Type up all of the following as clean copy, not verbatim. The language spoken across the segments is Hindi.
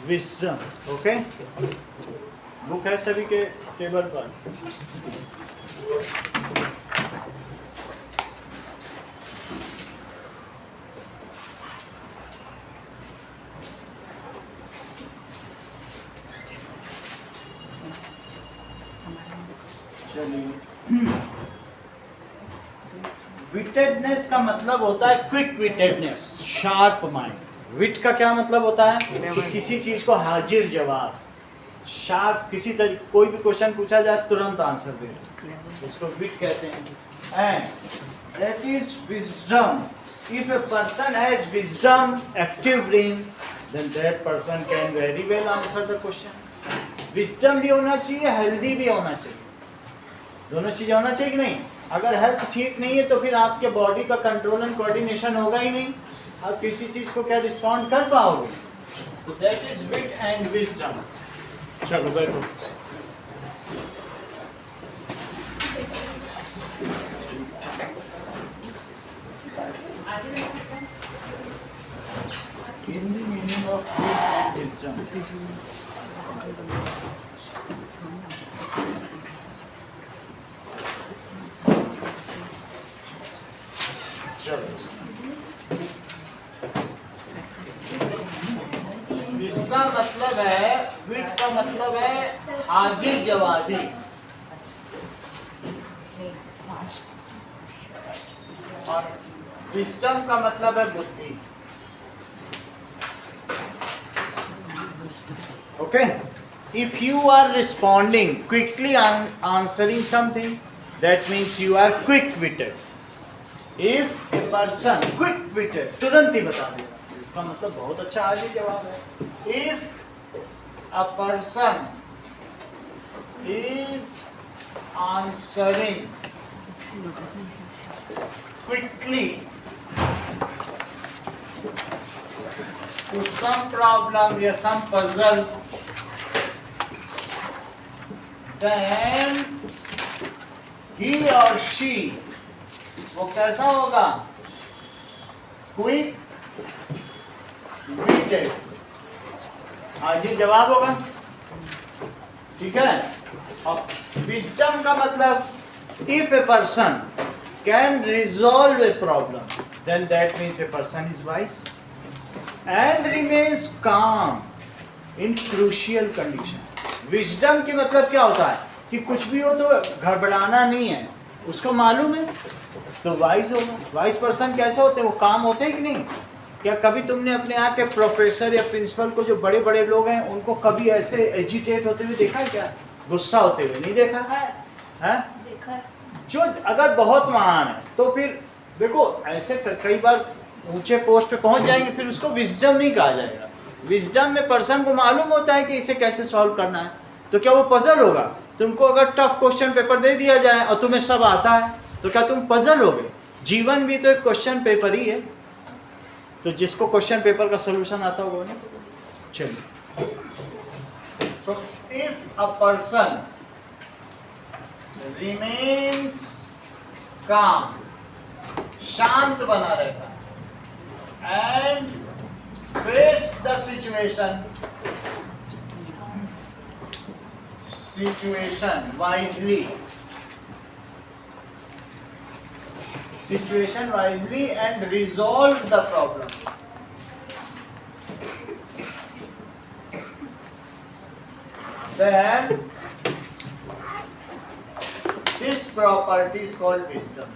विजडम। ओके, बुक है सभी के टेबल पर। विटेडनेस का मतलब होता है क्विक विटेडनेस, शार्प माइंड। विट का क्या मतलब होता है कि किसी चीज को हाजिर जवाब, शार्प, किसी तरह कोई भी क्वेश्चन पूछा जाए तुरंत आंसर दे, इसको विट कहते हैं। And that is wisdom. If a person has wisdom, active brain, then that person can very well answer the question. Wisdom भी होना चाहिए, हेल्दी भी होना चाहिए, दोनों चीजें होना चाहिए कि नहीं। अगर हेल्थ ठीक नहीं है तो फिर आपके बॉडी का कंट्रोल एंड कोऑर्डिनेशन होगा ही नहीं, आप किसी चीज को क्या रिस्पॉन्ड कर पाओगे। तो that is wit and wisdom. चलो बैठो। Meaning of wit and wisdom. इसका मतलब है, विट का मतलब है हाजिर जवाबी, और विजडम का मतलब है बुद्धि। Okay, if you are responding quickly, answering something, that means you are quick witted. If a person quick witted, तुरंत ही बता देगा, इसका मतलब बहुत अच्छा हाजिर जवाब है। If a person is answering quickly to some problem या some puzzle, then he or she, वो कैसा होगा, क्विक विटेड, हाजिर जवाब होगा। ठीक है। और विजडम का मतलब if a person can resolve a problem, then that means a person is wise and remains calm in crucial condition. Wisdom की मतलब क्या होता है कि कुछ भी हो तो घबराना नहीं है, उसको मालूम है, तो वाइज होगा। वाइज पर्सन कैसे होते हैं, वो काम होते हैं कि नहीं। क्या कभी तुमने अपने यहाँ के प्रोफेसर या प्रिंसिपल को, जो बड़े बड़े लोग हैं, उनको कभी ऐसे एजिटेट होते हुए देखा है क्या, गुस्सा होते हुए नहीं देखा है? देखा। जो अगर बहुत महान है तो फिर देखो, ऐसे कई बार ऊंचे पोस्ट पे पहुंच जाएंगे, फिर उसको विजडम नहीं कहा जाएगा। विजडम में पर्सन को मालूम होता है कि इसे कैसे सॉल्व करना है, तो क्या वो पजल होगा। तुमको अगर टफ क्वेश्चन पेपर दे दिया जाए और तुम्हें सब आता है, तो क्या तुम पजल होगे। जीवन भी तो एक क्वेश्चन पेपर ही है, तो जिसको क्वेश्चन पेपर का सॉल्यूशन आता होगा ना। चलिए, so if a person remains काम, शांत बना रहता है, and face the situation wisely and resolve the problem, then this property is called wisdom.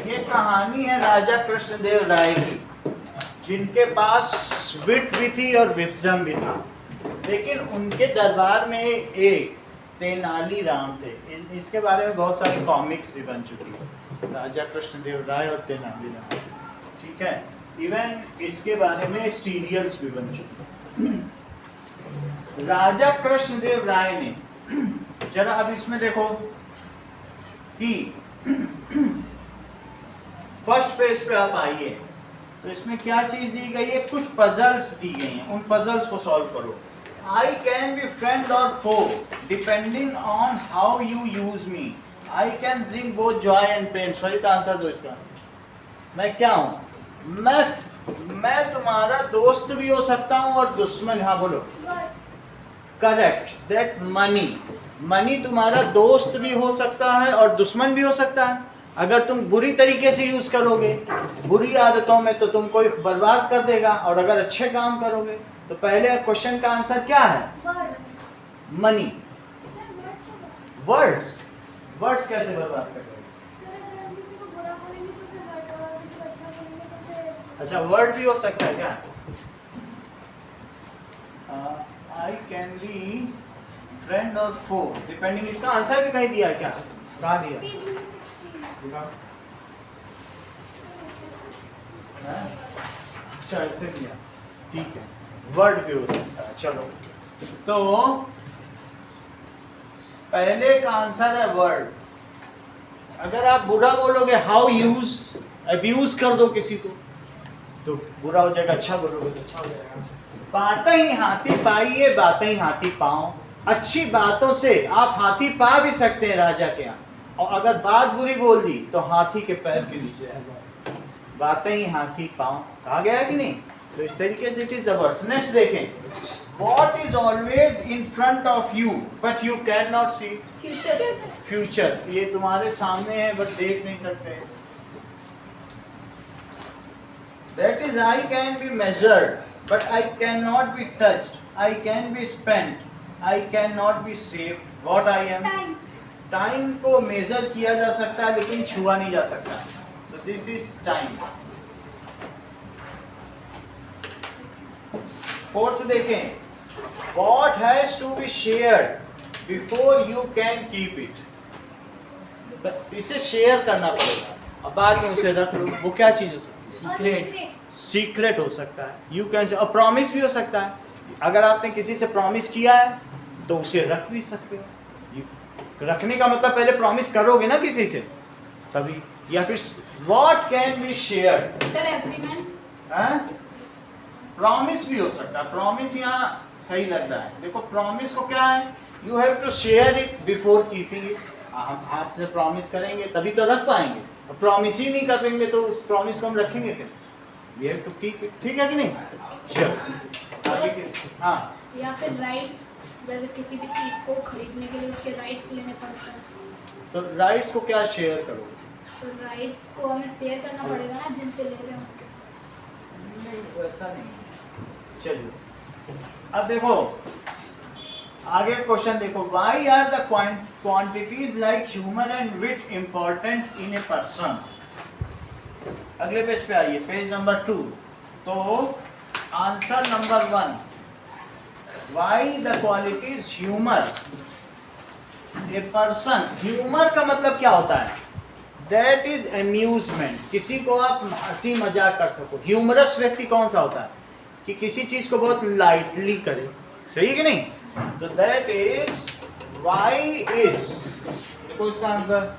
ये कहानी है राजा कृष्णदेव राय की, जिनके पास विट भी थी और विजडम भी था, लेकिन उनके दरबार में एक तेनालीराम थे। इसके बारे में बहुत सारे कॉमिक्स भी बन चुकी है, राजा कृष्णदेव राय और तेनालीराम। ठीक है, इवन इसके बारे में सीरियल्स भी बन चुके हैं। राजा कृष्णदेव राय ने, जरा अब इसमें देखो कि फर्स्ट पेज पे आप आइए, तो इसमें क्या चीज दी गई है, कुछ पजल्स दी गई हैं, उन पजल्स को सॉल्व करो। I can be friend or foe depending on how you use me. I can bring both joy and pain. सही आंसर दो इसका। मैं क्या हूँ? मैं तुम्हारा दोस्त भी हो सकता हूँ और दुश्मन। हाँ बोलो। करेक्ट। दैट मनी तुम्हारा दोस्त भी हो सकता है और दुश्मन भी हो सकता है। अगर तुम बुरी तरीके से यूज करोगे, बुरी आदतों में, तो तुमको बर्बाद कर देगा, और अगर अच्छे काम करोगे तो पहले क्वेश्चन का आंसर क्या है? मनी। वर्ड्स कैसे बर्बाद करोगे? अच्छा, वर्ड भी हो सकता है क्या? आई कैन बी फ्रेंड और फो डिपेंडिंग। इसका आंसर भी कहीं दिया है क्या? कहाँ दिया? अच्छा, ऐसे दिया। ठीक है, वर्ड भी हो सकता है। चलो, तो पहले का आंसर है वर्ड। अगर आप बुरा बोलोगे, हाउ यूज, अब्यूज कर दो किसी को, तो बुरा हो जाएगा। अच्छा बोलोगे तो अच्छा हो जाएगा। बातें ही हाथी पाइए, बातें ही हाथी पाओ। अच्छी बातों से आप हाथी पा भी सकते हैं राजा के यहाँ, और अगर बात बुरी बोल दी तो हाथी के पैर के नीचे आ जाए। बातें ही हाथी पाओ, कहा गया है कि नहीं? तो इस तरीके से it is the words. Next देखें। What is always in front of you but you cannot see? Future। ये तुम्हारे सामने है बट देख नहीं सकते। That is, I can be measured but I cannot be touched. I can be spent. I cannot be saved. What I am? Time को मेजर किया जा सकता है लेकिन छुआ नहीं जा सकता। So this is time। Fourth देखें। What has to be shared before you can keep it? इसे शेयर करना पड़ेगा, अब बाद में उसे रख लो। वो क्या चीज हो सकती है? सीक्रेट हो सकता है। यू कैन से, और प्रॉमिस भी हो सकता है। अगर आपने किसी से प्रॉमिस किया है तो उसे रख भी सकते हो। रखने का मतलब पहले प्रॉमिस करोगे ना किसी से, तभी। या फिर what can be shared? Promise भी हो सकता है। प्रॉमिस यहाँ सही लग रहा है। देखो, प्रॉमिस को क्या है? You have to share it before keeping it. हम आपसे प्रॉमिस करेंगे तभी तो रख पाएंगे, और प्रॉमिस ही नहीं करेंगे तो उस प्रॉमिस को हम रखेंगे कैसे? We have to keep it. ठीक है कि नहीं? चलो आगे के। हाँ, या फिर राइट्स, जैसे किसी भी चीज को खरीदने के लिए उसके राइट्स लेने पड़ते हैं, तो राइट्स को क्या शेयर करोगे? तो राइट्स को हमें शेयर करना पड़ेगा ना जिनसे ले रहे हो। नहीं, वैसा नहीं। चलिए, अब देखो आगे क्वेश्चन देखो। Why are the quantities like humor and wit important in a person? अगले पेज पे आइए, पेज नंबर 2। तो answer number 1, why the qualities humor a person। Humour का मतलब क्या होता है? That is amusement। किसी को आप हंसी मजाक कर सको। ह्यूमरस व्यक्ति कौन सा होता है? कि किसी चीज को बहुत लाइटली करे। सही है कि नहीं? तो दैट इज वाई इज, देखो इसका आंसर।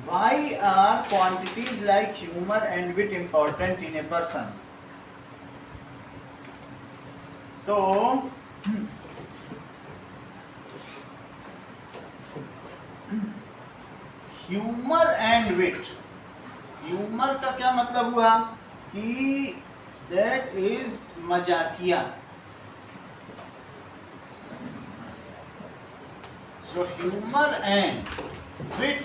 Why are quantities like humour and wit important in a person. तो ह्यूमर एंड विट, ह्यूमर का क्या मतलब हुआ? कि दैट इज मजाकिया। सो ह्यूमर एंड विट,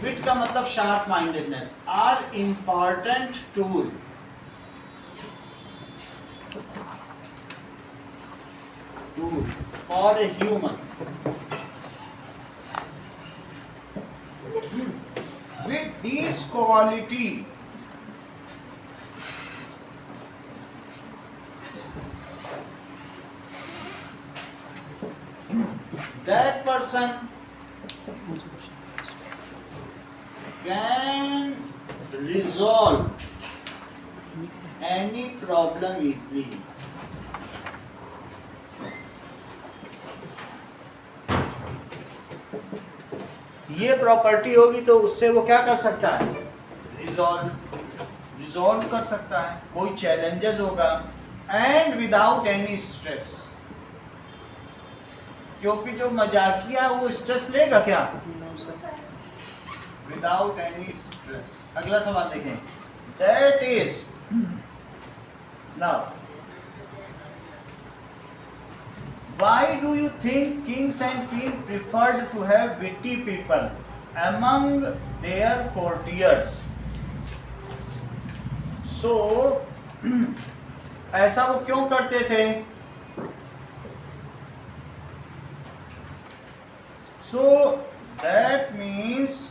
विट का मतलब sharp mindedness, are important tool for a human. With this quality, that person can resolve any problem easily। ये प्रॉपर्टी होगी तो उससे वो क्या कर सकता है? रिजॉल्व कर सकता है। कोई चैलेंजेस होगा एंड विदाउट एनी स्ट्रेस, क्योंकि जो मजाकिया वो स्ट्रेस लेगा क्या? Without any stress. अगला सवाल देखें, that is now why do you think kings and queens preferred to have witty people among their courtiers? So ऐसा वो क्यों करते थे? So that means,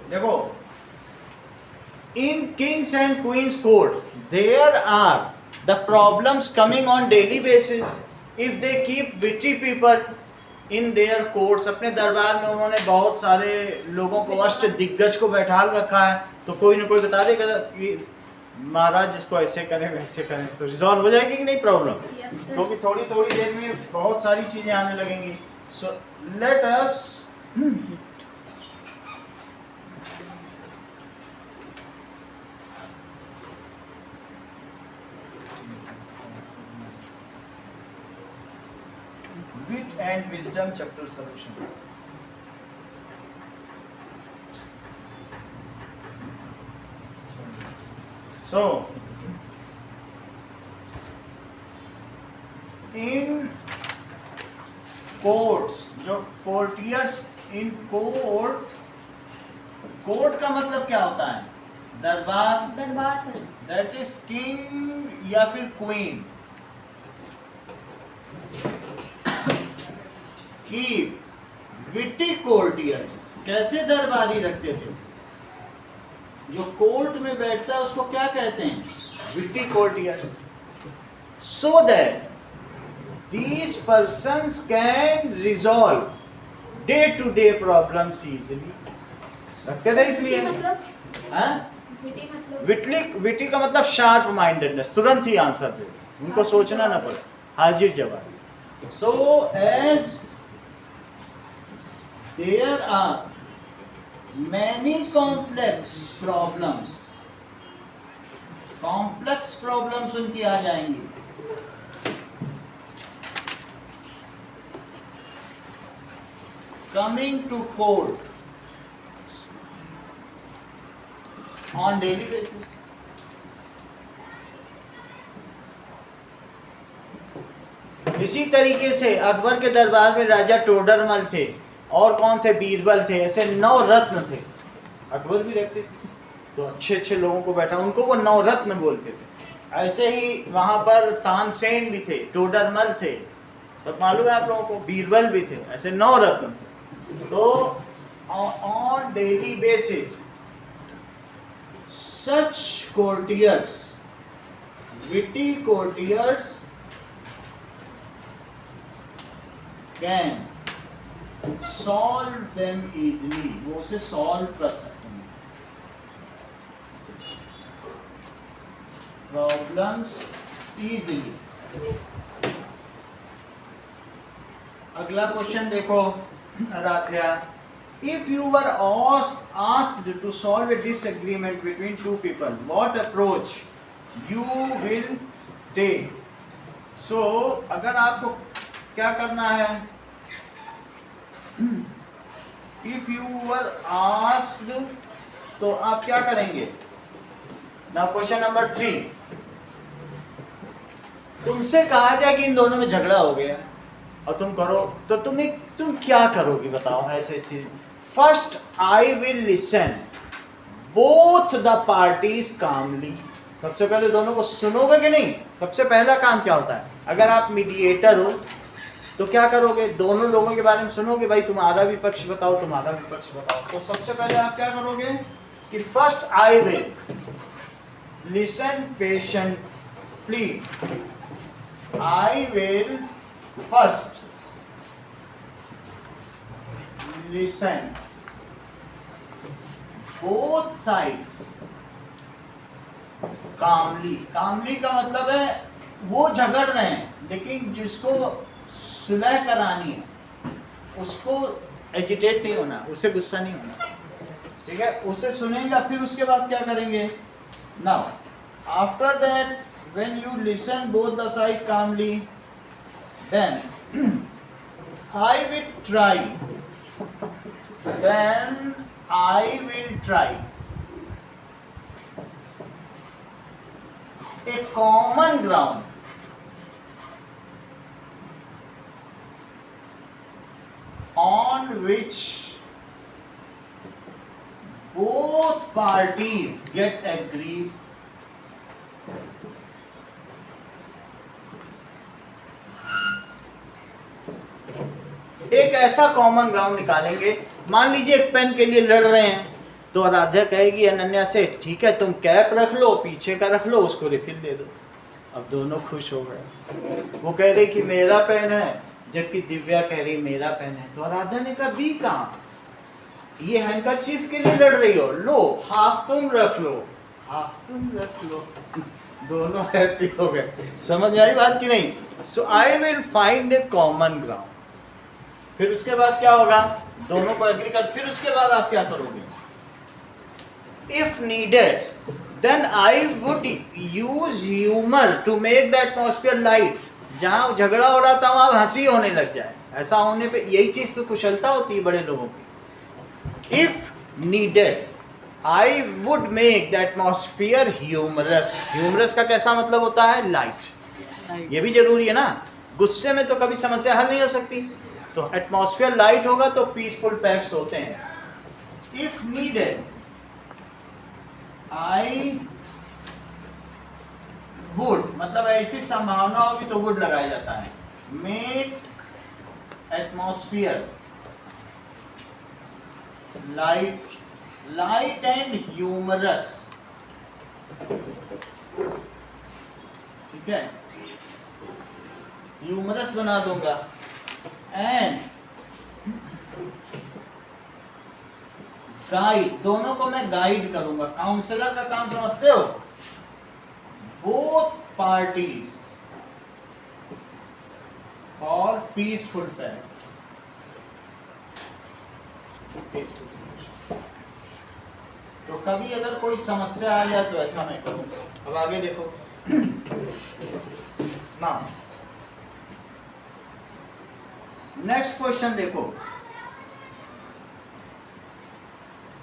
देखो, in kings and queens court there are the problems coming on daily basis. If they keep witty people in their courts, अपने दरबार में उन्होंने बहुत सारे लोगों को, अष्ट दिग्गज को बैठा रखा है, तो कोई ना कोई बता देगा कि महाराज इसको ऐसे करें वैसे करें, तो रिजॉल्व हो जाएगी कि नहीं प्रॉब्लम? क्योंकि थोड़ी थोड़ी देर में बहुत सारी चीजें आने लगेंगी। So let us Wit and Wisdom chapter solution. So, in courts, जो courtiers in court, court का मतलब क्या होता है? दरबार। दरबार सर। That is king या फिर queen की विटी कोर्टियर्स। कैसे दरबारी रखते थे? जो कोर्ट में बैठता है उसको क्या कहते हैं? Witty courtiers. So that these persons can resolve day to day problems easily. रखते थे इसलिए। विटी का मतलब शार्प माइंडेडनेस, तुरंत ही आंसर दे, उनको सोचना ना पड़े, हाजिर जवाब। So as there are many complex problems उनकी आ जाएंगी, coming to court on daily basis। इसी तरीके से अकबर के दरबार में राजा टोडरमल थे, और कौन थे? बीरबल थे। ऐसे 9 रत्न थे। अकबर भी रहते थे तो अच्छे अच्छे लोगों को बैठा, उनको वो 9 रत्न बोलते थे। ऐसे ही वहां पर तानसेन भी थे, टोडरमल थे, सब मालूम है आप लोगों को, बीरबल भी थे, ऐसे 9 रत्न थे। तो on daily basis such courtiers, witty courtiers can solve them easily, वो उसे सॉल्व कर सकते हैं प्रॉब्लम्स इजीली। अगला क्वेश्चन देखो Aradhya, if you were asked to solve a disagreement between two people, what approach you will take? So अगर आपको क्या करना है, इफ यू वर आस्क्ड, तो आप क्या करेंगे? नाउ क्वेश्चन नंबर 3, तुमसे कहा जाए कि इन दोनों में झगड़ा हो गया और तुम करो, तो तुम क्या करोगे बताओ ऐसे स्थिति? First I will listen both the parties calmly. सबसे पहले दोनों को सुनोगे कि नहीं? सबसे पहला काम क्या होता है? अगर आप मीडिएटर हो तो क्या करोगे? दोनों लोगों के बारे में सुनोगे, भाई तुम्हारा भी पक्ष बताओ, तुम्हारा भी पक्ष बताओ। तो सबसे पहले आप क्या करोगे कि first I will listen patiently, I will first listen both sides calmly. Calmly का मतलब है वो झगड़ रहे हैं लेकिन जिसको सुलह करानी है उसको एजिटेट नहीं होना, उसे गुस्सा नहीं होना, ठीक है? उसे सुनेगा, फिर उसके बाद क्या करेंगे? Now After that, when you listen both the side calmly, then I will try. Then I will try a common ground on which both parties get agreed. एक ऐसा कॉमन ग्राउंड निकालेंगे। मान लीजिए एक पेन के लिए लड़ रहे हैं, तो आराध्या कहेगी अनन्या से, ठीक है तुम कैप रख लो, पीछे का रख लो, उसको रिफिल दे दो। अब दोनों खुश हो गए। वो कह रही कि मेरा पेन है, जबकि दिव्या कह रही मेरा पेन है। तो आराध्या ने कहा बी कहाँ, ये हैंकरचीफ के लिए लड़ रही हो, लो हाफ तुम रख लो, हाफ तुम रख लो। दोनों हैप्पी हो गए। समझ में आई बात कि नहीं? So I will find a common ground. फिर उसके बाद क्या होगा, दोनों को एग्री कर, फिर उसके बाद आप क्या करोगे? If needed then I would use humour to make the atmosphere light. जहां झगड़ा हो रहा था वहां हंसी होने लग जाए। ऐसा होने पे यही चीज तो कुशलता होती है बड़े लोगों की। If needed I would make the atmosphere humorous. Humorous का कैसा मतलब होता है? लाइट। ये भी जरूरी है ना, गुस्से में तो कभी समस्या हल नहीं हो सकती। तो एटमॉस्फेयर लाइट होगा तो पीसफुल पैक्स होते हैं। इफ नीडेड आई वुड, मतलब ऐसी संभावना होगी तो वुड लगाया जाता है। Make atmosphere light and humorous. ठीक है, ह्यूमरस बना दूंगा। एंड गाइड, दोनों को मैं गाइड करूंगा। काउंसलर का काम समझते हो? Both parties for peaceful pact. तो कभी अगर कोई समस्या आ जाए तो ऐसा मैं करूँ। अब आगे देखो ना, नेक्स्ट क्वेश्चन देखो।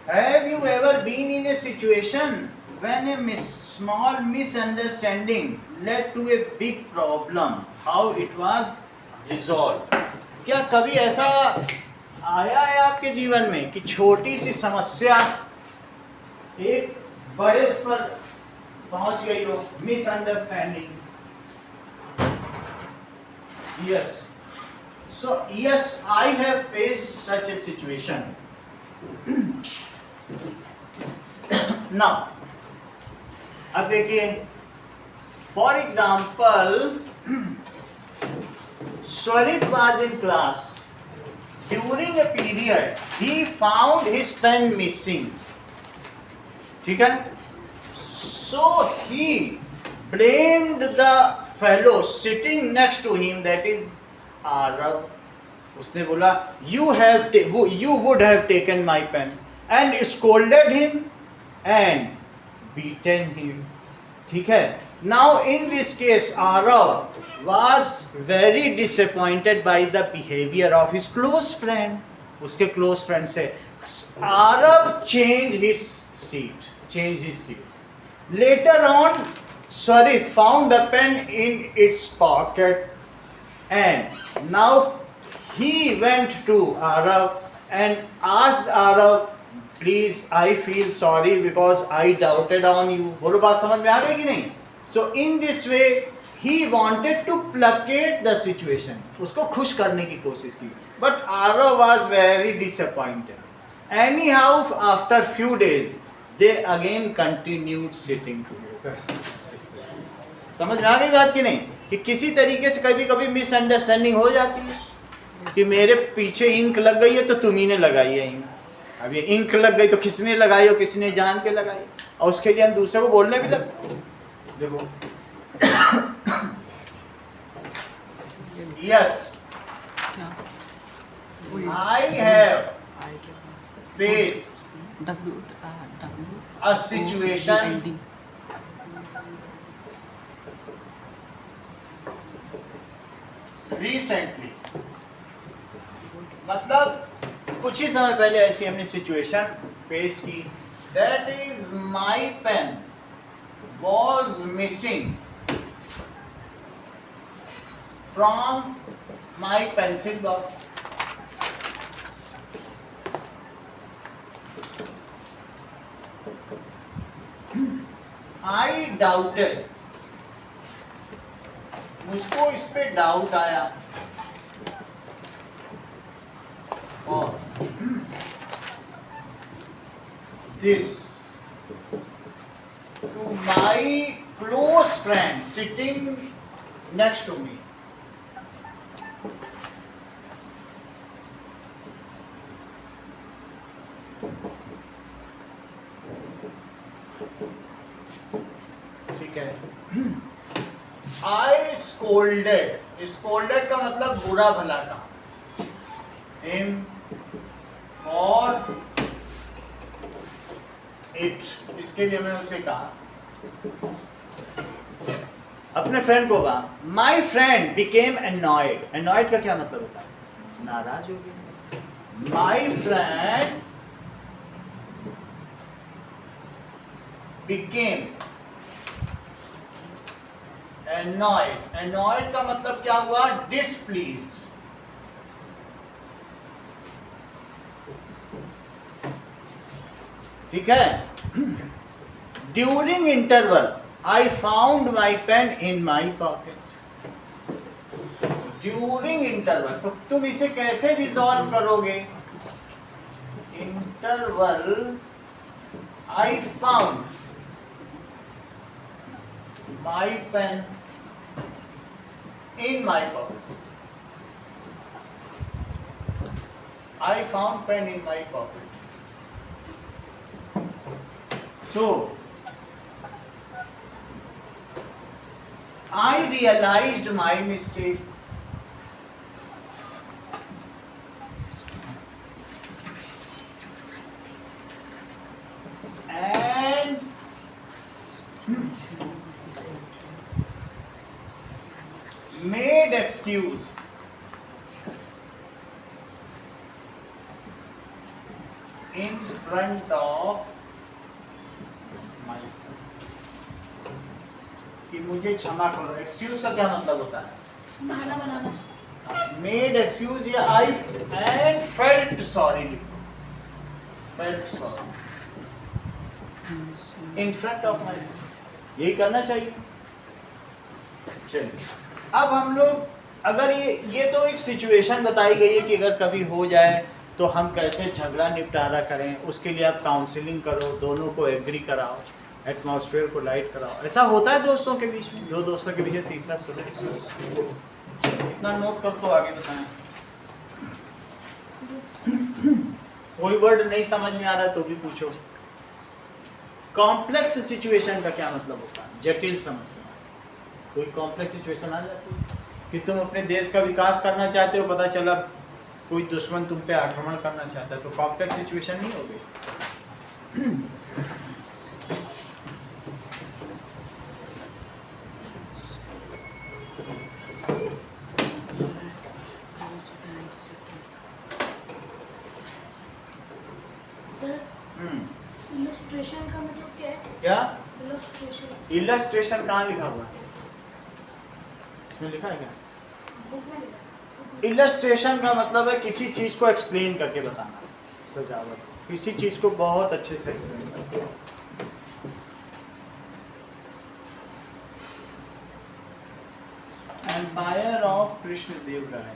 Have you ever been in a situation when a small misunderstanding led to a big problem? How it was resolved? क्या कभी ऐसा आया है आपके जीवन में कि छोटी सी समस्या एक बड़े उस पर पहुंच गई हो? Misunderstanding. Yes. So yes, I have faced such a situation. Now, अब देखिए, for example Swarit was in class. During a period, he found his pen missing. ठीक है? So he blamed the fellow sitting next to him, that is Arav. उसने बोला you would have taken my pen, and scolded him and beaten him. ठीक है? Now in this case Arav was very disappointed by the behavior of his close friend. उसके close friend से Arav changed his seat. Later on, Swarit found the pen in its pocket, and now he went to Arav and asked Arav, please, I feel sorry because I doubted on you. बोलो बात समझ में आ गई कि नहीं? So in this way he wanted to placate the situation. उसको खुश करने की कोशिश की. But Arav was very disappointed. Anyhow, after few days, they again continued sitting together. समझ में आ गई बात कि नहीं? कि किसी तरीके से कभी कभी मिसअंडरस्टैंडिंग हो जाती है कि मेरे पीछे इंक लग गई है तो तुम्ही ने लगाई है इंक। अब ये इंक लग गई तो किसने लगाई हो, किसने जान के लगाई, और उसके लिए हम दूसरे को बोलने भी लग। देखो yes, I have faced a situation recently, मतलब कुछ ही समय पहले ऐसी हमने सिचुएशन फेस की. That is my pen was missing from my pencil box. I doubted, मुझको इस पे डाउट आया. और this to my close friend sitting next to me. ठीक है. आई स्कोल्डेड, स्कोल्डेड का मतलब बुरा भला का, हिम और इट, इसके लिए मैंने उसे कहा, अपने फ्रेंड को कहा. My friend became annoyed. Annoyed का क्या मतलब होता है? नाराज हो गया. My friend became annoyed. Annoyed का मतलब क्या हुआ? Displeased. ठीक है. During interval, I found my pen in my pocket. During interval, तो तुम इसे कैसे रिजॉल्व करोगे? Interval, I found my pen in my pocket. I found pen in my pocket. So I realized my mistake. And made excuse in front of my, कि मुझे क्षमा करो. एक्सक्यूज का क्या मतलब होता है? बहाना बनाना. मेड एक्सक्यूज या I and felt sorry. Felt sorry in front of my, यही करना चाहिए. चलिए, अब हम लोग, अगर ये तो एक सिचुएशन बताई गई है कि अगर कभी हो जाए तो हम कैसे झगड़ा निपटारा करें. उसके लिए आप काउंसलिंग करो, दोनों को एग्री कराओ, एटमॉस्फेयर को लाइट कराओ. ऐसा होता है दोस्तों के बीच में, दो दोस्तों के बीच में तीसरा सुने. इतना नोट कर तो आगे बताएं. कोई वर्ड नहीं समझ में आ रहा है तो भी पूछो. कॉम्प्लेक्स सिचुएशन का क्या मतलब होता है? जटिल समस्या. कोई कॉम्प्लेक्स सिचुएशन आ जाती है कि तुम अपने देश का विकास करना चाहते हो, पता चला कोई दुश्मन तुम पे आक्रमण करना चाहता है, तो कॉम्प्लेक्स सिचुएशन नहीं होगी. सर, इलस्ट्रेशन का मतलब क्या है? क्या? इलस्ट्रेशन. इलस्ट्रेशन कहाँ लिखा हुआ है? इसमें लिखा है क्या? बुक में लिखा है. इलस्ट्रेशन का मतलब है किसी चीज को एक्सप्लेन करके बताना. सजावट, किसी चीज को बहुत अच्छे से एक्सप्लेन करके. एम्पायर ऑफ कृष्णदेव राय.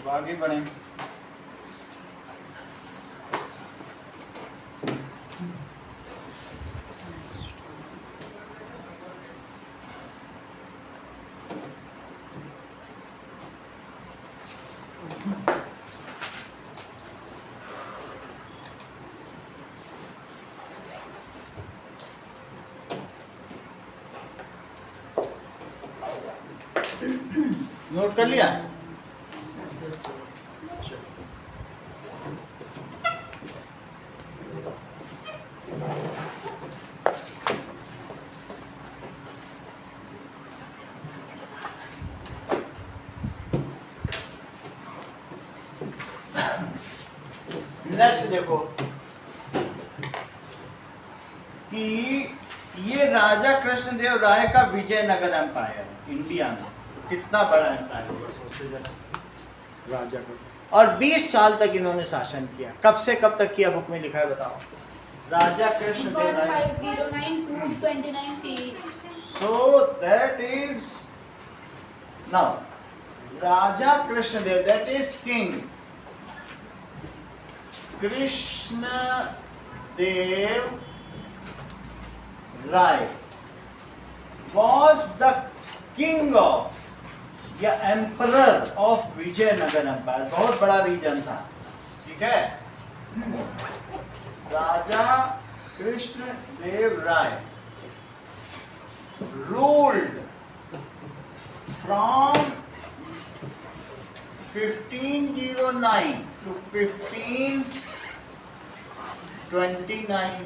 आगे बढ़ें. नोट कर लिया? देखो कि ये राजा कृष्णदेव राय का विजयनगर एम्पायर है इंडिया में। कितना बड़ा एम्पायर होगा सोचो जरा, राजा का। और 20 साल तक इन्होंने शासन किया। कब से कब तक किया, बुक में लिखा है, बताओ। राजा कृष्णदेव राय 1509 to 29 CE. So that is now Raja Krishnadev, that is King Krishnadev Rai was the king of या एम्परर ऑफ विजयनगर एम्पायर। बहुत बड़ा रीजन था, ठीक है। राजा कृष्णदेव राय ruled from 1509 to 1529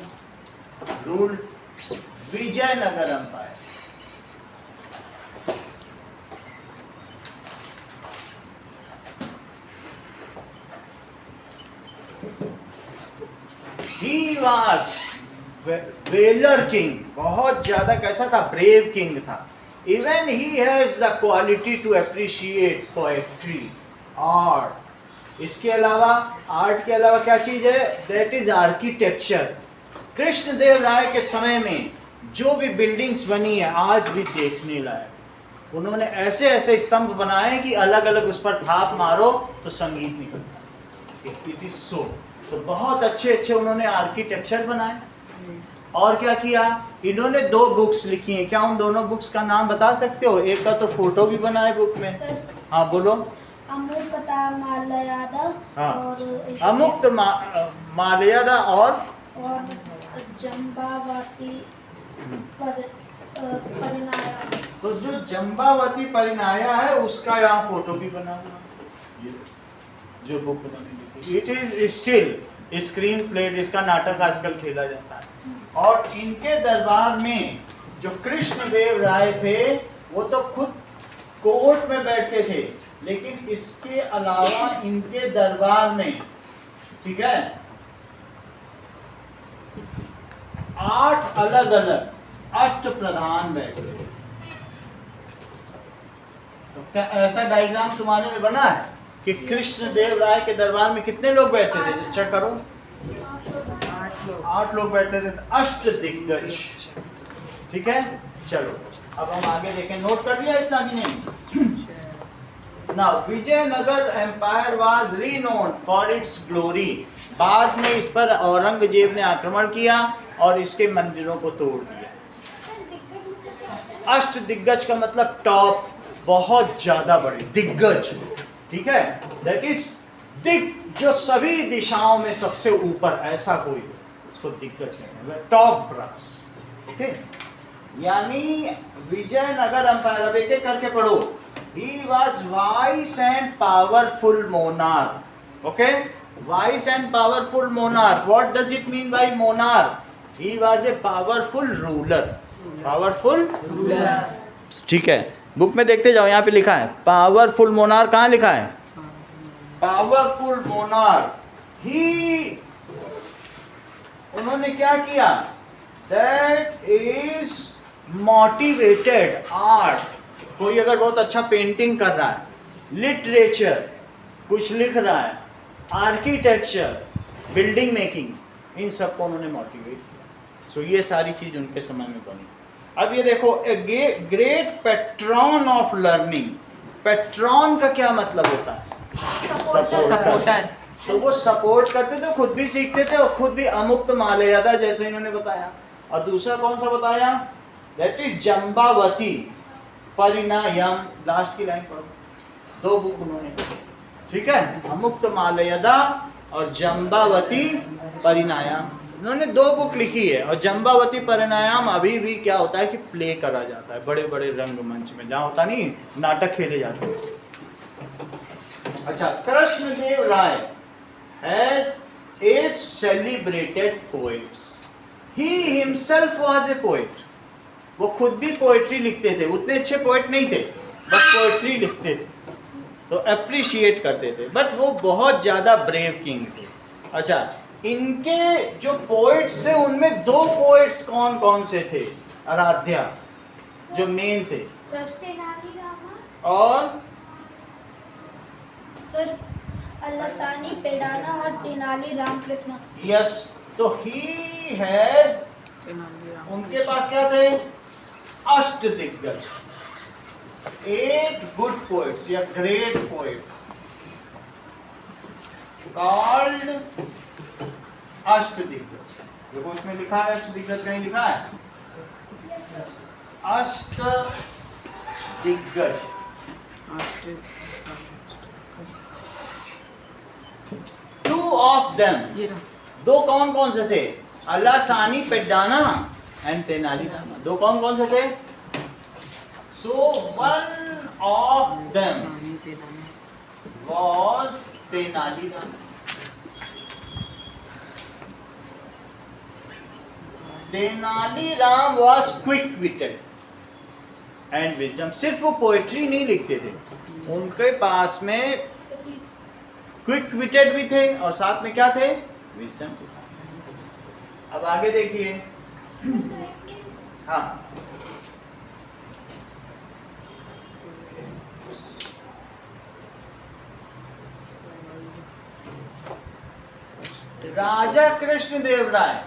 ruled Vijayanagar Empire. He was valour king, बहुत ज्यादा कैसा था, ब्रेव किंग था। Even he has the quality to appreciate poetry, art. इसके अलावा, आर्ट के अलावा क्या चीज है, that is architecture. Krishnadeva Raya के समय में जो भी बिल्डिंग्स बनी है आज भी देखने लायक। उन्होंने ऐसे ऐसे स्तंभ बनाए कि अलग अलग उस पर थाप मारो तो संगीत निकलता। It is so. तो बहुत अच्छे अच्छे उन्होंने आर्किटेक्चर बनाए। और क्या किया, इन्होंने 2 बुक्स लिखी हैं। क्या उन दोनों बुक्स का नाम बता सकते हो? एक का तो फोटो भी बना है बुक में। हाँ बोलो। अमुक्ता मालयादा। हाँ, और अमुक्त मालयादा और जम्बावती परिनाया। तो जो जम्बावती परिनाया है उसका यहाँ फोटो भी बना हुआ है। ये जो बुक उन्होंने लिखी, it is still screen played, इसका नाटक आजकल खेला जाता है। और इनके दरबार में जो कृष्णदेव राय थे वो तो खुद कोर्ट में बैठते थे, लेकिन इसके अलावा इनके दरबार में, ठीक है, 8 अलग अलग अष्ट प्रधान बैठते थे। तो क्या ऐसा डायग्राम तुम्हारे में बना है कि कृष्णदेव राय के दरबार में कितने लोग बैठते थे? चेक करो, 8 लोग बैठते थे, अष्ट दिग्गज। ठीक है, चलो अब हम आगे देखें। नोट कर लिया इतना भी नहीं? Now Vijayanagar empire was renowned for its glory. बाद में इस पर औरंगजेब ने आक्रमण किया और इसके मंदिरों को तोड़ दिया। अष्ट दिग्गज का मतलब टॉप, बहुत ज्यादा बड़े दिग्गज, ठीक है, दैट इज दिग, जो सभी दिशाओं में सबसे ऊपर, ऐसा कोई, इसको दिग्गज कहते हैं, टॉप ब्रास। ठीक है, यानी विजयनगर एम्पायर, अब एक एक करके पढ़ो। He was wise and powerful monarch. Okay, wise and powerful monarch. What does it mean by monarch? He was a powerful ruler. Powerful ruler. ठीक है, बुक में देखते जाओ, यहाँ पे लिखा है पावरफुल मोनार। कहाँ लिखा है? पावरफुल मोनार। ही, उन्होंने क्या किया? That is motivated art. कोई अगर बहुत अच्छा पेंटिंग कर रहा है, लिटरेचर कुछ लिख रहा है, आर्किटेक्चर, बिल्डिंग मेकिंग, इन सबको उन्होंने मोटिवेट किया। सो ये सारी चीज उनके समय में बनी। अब ये देखो, a great patron of learning. Patron का क्या मतलब होता है? सपोर्टर। तो वो सपोर्ट करते थे, खुद भी सीखते थे और खुद भी अमुक्त मालयादा, जैसे इन्होंने बताया। और दूसरा कौन सा बताया? That is Jambavati Parinayam. Last की लाइन पढ़ो, 2 बुक उन्होंने, ठीक है, अमुक्त मालयदा और जम्बावती परिणायम। उन्होंने 2 बुक लिखी है। और जम्बावती परिणायम अभी भी क्या होता है कि प्ले करा जाता है बड़े बड़े रंगमंच में, जहाँ होता नहीं, नाटक खेले जाते हैं। अच्छा, Krishnadev Raya has 8 celebrated poets. He himself was a poet. वो खुद भी पोएट्री लिखते थे, उतने अच्छे पोएट नहीं थे, बस पोएट्री लिखते थे, तो अप्रिशिएट करते थे। बट वो बहुत ज़्यादा ब्रेव किंग थे। अच्छा, इनके जो पोएट्स थे उनमें 2 पोएट्स कौन कौन से थे आराध्या, जो मेन थे? सर तेनालीरामा और सर अल्लासानी पेडाना और तेनाली रामकृष्ण। यस, तो ही हैज, उनके पास क्या थे? अष्ट दिग्गज, 8 गुड पोएट्स या ग्रेट पोएट्स कॉल्ड अष्ट दिग्गज। देखो उसमें लिखा है अष्ट दिग्गज, कहीं लिखा है अष्ट दिग्गज। टू ऑफ देम, 2 कौन कौन से थे? अल्लासानी पेड्डाना एंड तेनालीरामा। 2 कौन कौन से थे? So one of them was Tenali Rama. Tenaliram was quick witted and wisdom। सिर्फ वो पोएट्री नहीं लिखते थे, उनके पास में सर प्लीज। क्विक विटेड भी थे और साथ में क्या थे? विजडम भी था। अब आगे देखिए। हाँ, Raja Krishna Dev Raya,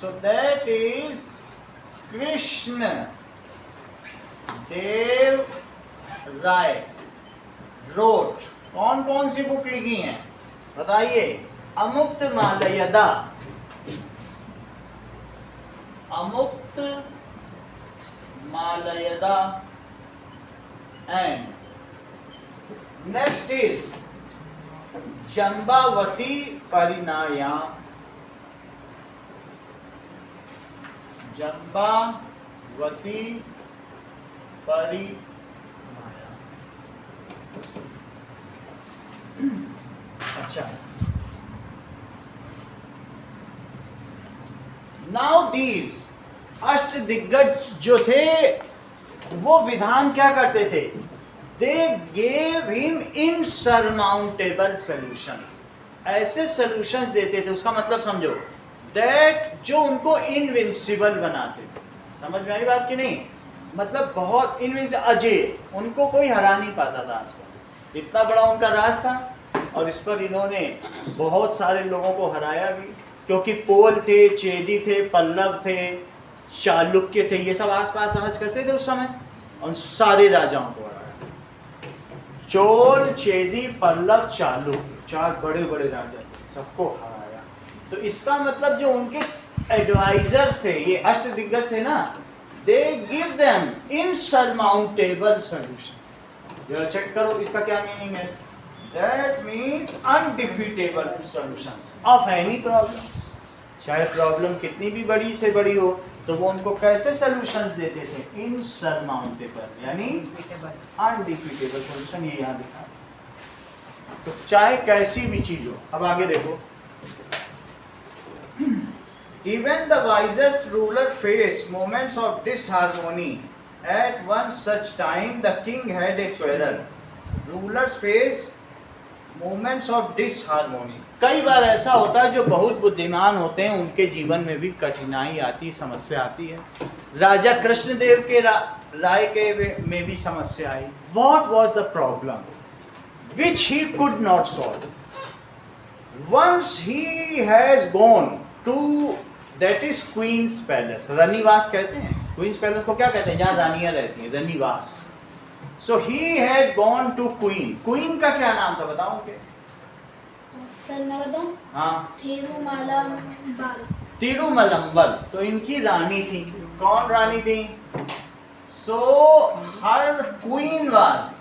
so that is Krishna Dev Raya wrote कौन कौन सी बुक लिखी हैं बताइए? Amuktamalyada, Amuktamalyada and next is Jambavati Parinayam. Jambavati Parinayam. अच्छा, नाउ दीज अष्ट दिग्गज जो थे वो विधान क्या करते थे? They gave him insurmountable solutions. ऐसे सॉल्यूशंस देते थे, उसका मतलब समझो, दैट जो उनको इनविंसिबल बनाते थे। समझ में आई बात कि नहीं? मतलब बहुत अजय, उनको कोई हरा नहीं पाता था आसपास, इतना बड़ा उनका राज था। और इस पर इन्होंने बहुत सारे लोगों को हराया भी, क्योंकि पोल थे, चेदी थे, पल्लव थे, चालुक्य थे, ये सब आसपास राज करते थे उस समय, और सारे राजाओं को हराया। चोल, चेदी, पल्लव, चालुक्य, 4 बड़े बड़े राजा थे, सबको हराया। तो इसका मतलब जो उनके एडवाइजर्स थे, ये अष्ट दिग्गज थे ना, दे गिव देम इनसरमाउंटेबल सॉल्यूशंस। जरा चेक करो इसका क्या मीनिंग है? That means undefeatable solutions of any problem. चाहे प्रॉब्लम कितनी भी बड़ी से बड़ी हो, तो वो उनको कैसे सॉल्यूशंस देते थे? इनसरमाउंटेबल, यानी अनडिफीटेबल सॉल्यूशन। ये यहाँ दिखा, तो चाहे कैसी भी चीज हो। अब आगे देखो, even the wisest ruler faced moments of disharmony. At one such time the king had a quarrel. Rulers face moments of disharmony. कई बार ऐसा होता है जो बहुत बुद्धिमान होते हैं उनके जीवन में भी कठिनाई आती, समस्या आती है। राजा कृष्णदेव के राय के में भी समस्या आई। What was the problem which he could not solve? Once he has gone to that is Queen's Palace, रनिवास कहते हैं। Queen's Palace को क्या कहते हैं? जहाँ रानियाँ रहती हैं, रनिवास। So he had gone to Queen. Queen का क्या नाम था बताओ के? सन्नवदम, हाँ, तिरुमलम्बल। तिरुमलम्बल, तो इनकी रानी थी। कौन रानी थी? So her queen was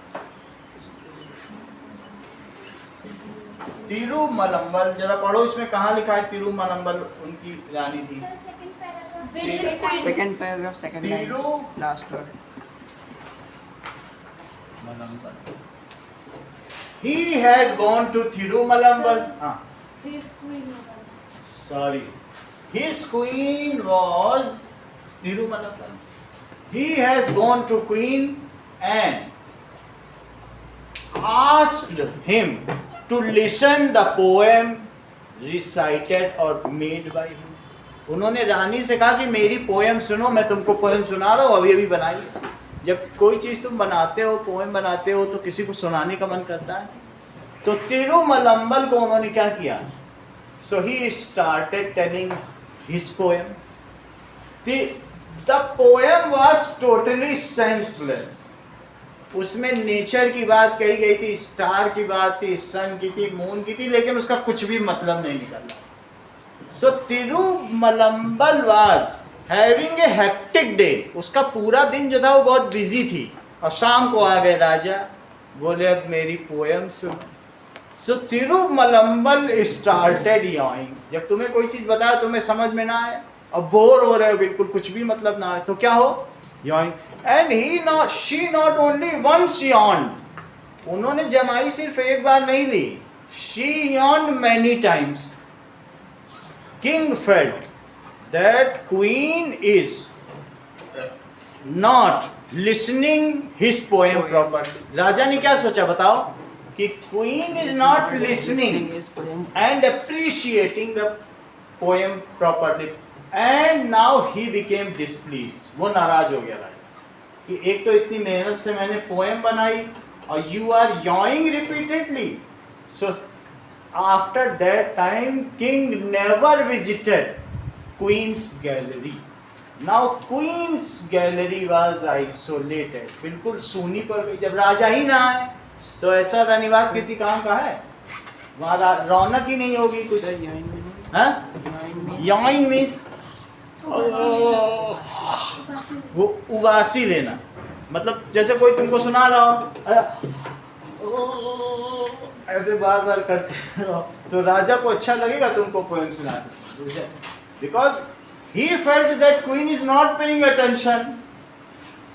तिरुमलम्बल। जरा पढ़ो इसमें कहाँ लिखा है तिरुमलम्बल उनकी रानी थी? Second paragraph, second line, last word. He had gone to Tirumallambal. Sorry, his queen was Tirumallambal. He has gone to Queen and asked him to listen the poem recited or made by him. उन्होंने रानी से कहा कि मेरी पोएम सुनो, मैं तुमको पोएम सुना रहा हूँ, अभी अभी बनाइए। जब कोई चीज़ तुम बनाते हो, पोएम बनाते हो, तो किसी को सुनाने का मन करता है। तो तिरुमलम्बल को उन्होंने क्या किया? So he started telling his poem. The poem was totally senseless. उसमें नेचर की बात कही गई थी, स्टार की बात थी, सन की थी, मून की थी, लेकिन उसका कुछ भी मतलब नहीं निकला। So तिरुमलम्बल was having a hectic day. उसका पूरा दिन जो था वो बहुत बिजी थी, और शाम को आ गए राजा, बोले अब मेरी पोएम सुन। So तिरुमलम्बल started yawning. जब तुम्हें कोई चीज़ बताया तुम्हें समझ में ना आए और बोर हो रहे हो, बिल्कुल कुछ भी मतलब ना आए, तो क्या हो? Yawning. And she not only once yawned. उन्होंने जमाई सिर्फ एक बार नहीं ली. She yawned many times. King felt that queen is not listening his poem properly. राजा ने क्या सोचा बताओ? कि queen is not listening and appreciating the poem properly. And now he became displeased. वो नाराज हो गया राजा कि एक तो इतनी मेहनत से मैंने पोएम बनाई और you are yawning repeatedly. So after that time king never visited queen's gallery. Now queen's gallery was isolated. बिल्कुल सूनी पड़ गई। जब राजा ही ना आए तो ऐसा रनिवास किसी काम का है? वहाँ रौनक ही नहीं होगी कुछ। याइन मीन्स वो उबासी लेना, मतलब जैसे कोई तुमको सुना रहा हो, ऐसे बार बार करते रहो, तो राजा को अच्छा लगेगा तुमको पोएम सुनाते, because he felt that queen is not paying attention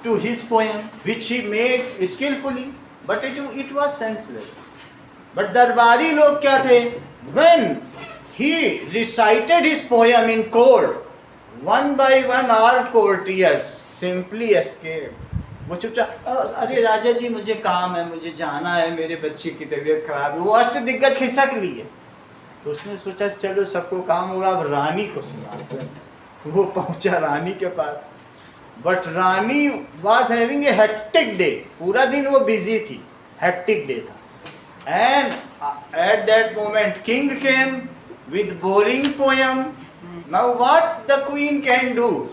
to his poem which he made skillfully, but it was senseless. But दरबारी लोग क्या थे? When he recited his poem in court, one by one all courtiers simply escaped. वो चुपचाप, अरे राजा जी मुझे काम है, मुझे जाना है, मेरे बच्चे की तबीयत खराब है, वो अष्टदिग्गज खिसक लिए। तो उसने सोचा चलो सबको काम होगा, अब रानी को सुनाते हैं। वो पहुंचा रानी के पास, बट रानी was having a hectic day. पूरा दिन वो बिजी थी, हेक्टिक डे था। And at that moment king came with boring poem. Now what the queen can do?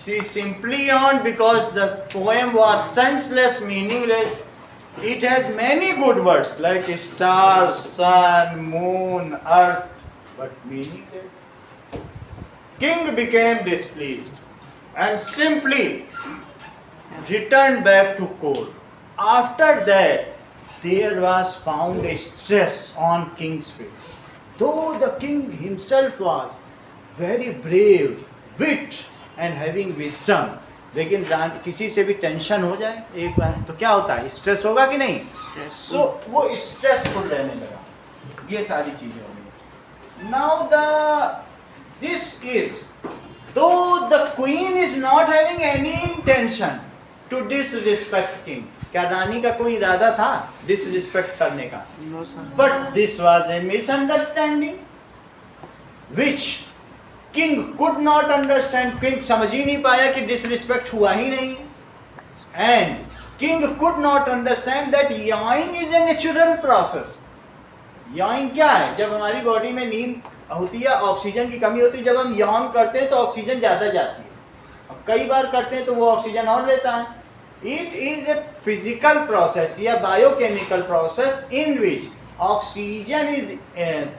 She simply yawned because the poem was senseless, meaningless. It has many good words like star, sun, moon, earth, but meaningless. King became displeased and simply returned back to court. After that, there was found a stress on king's face. Though the king himself was very brave, wit and having wisdom, लेकिन किसी से भी टेंशन हो जाए एक बार तो क्या होता है? स्ट्रेस होगा कि नहीं? सो वो स्ट्रेसफुल रहने लगा। ये सारी चीजें हो गई। Now this is, though the queen is not having any intention to disrespect king. क्या रानी का कोई इरादा था disrespect करने का? No, sir. But this was a misunderstanding which king could not understand. King समझ ही नहीं पाया कि disrespect हुआ ही नहीं। And king could not understand that yawning is a natural process. yawning क्या है? जब हमारी बॉडी में नींद होती है, ऑक्सीजन की कमी होती है, जब हम yawn करते हैं तो ऑक्सीजन ज़्यादा जाती है, अब कई बार करते हैं तो वो ऑक्सीजन और लेता है। It is a physical process या biochemical process in which oxygen is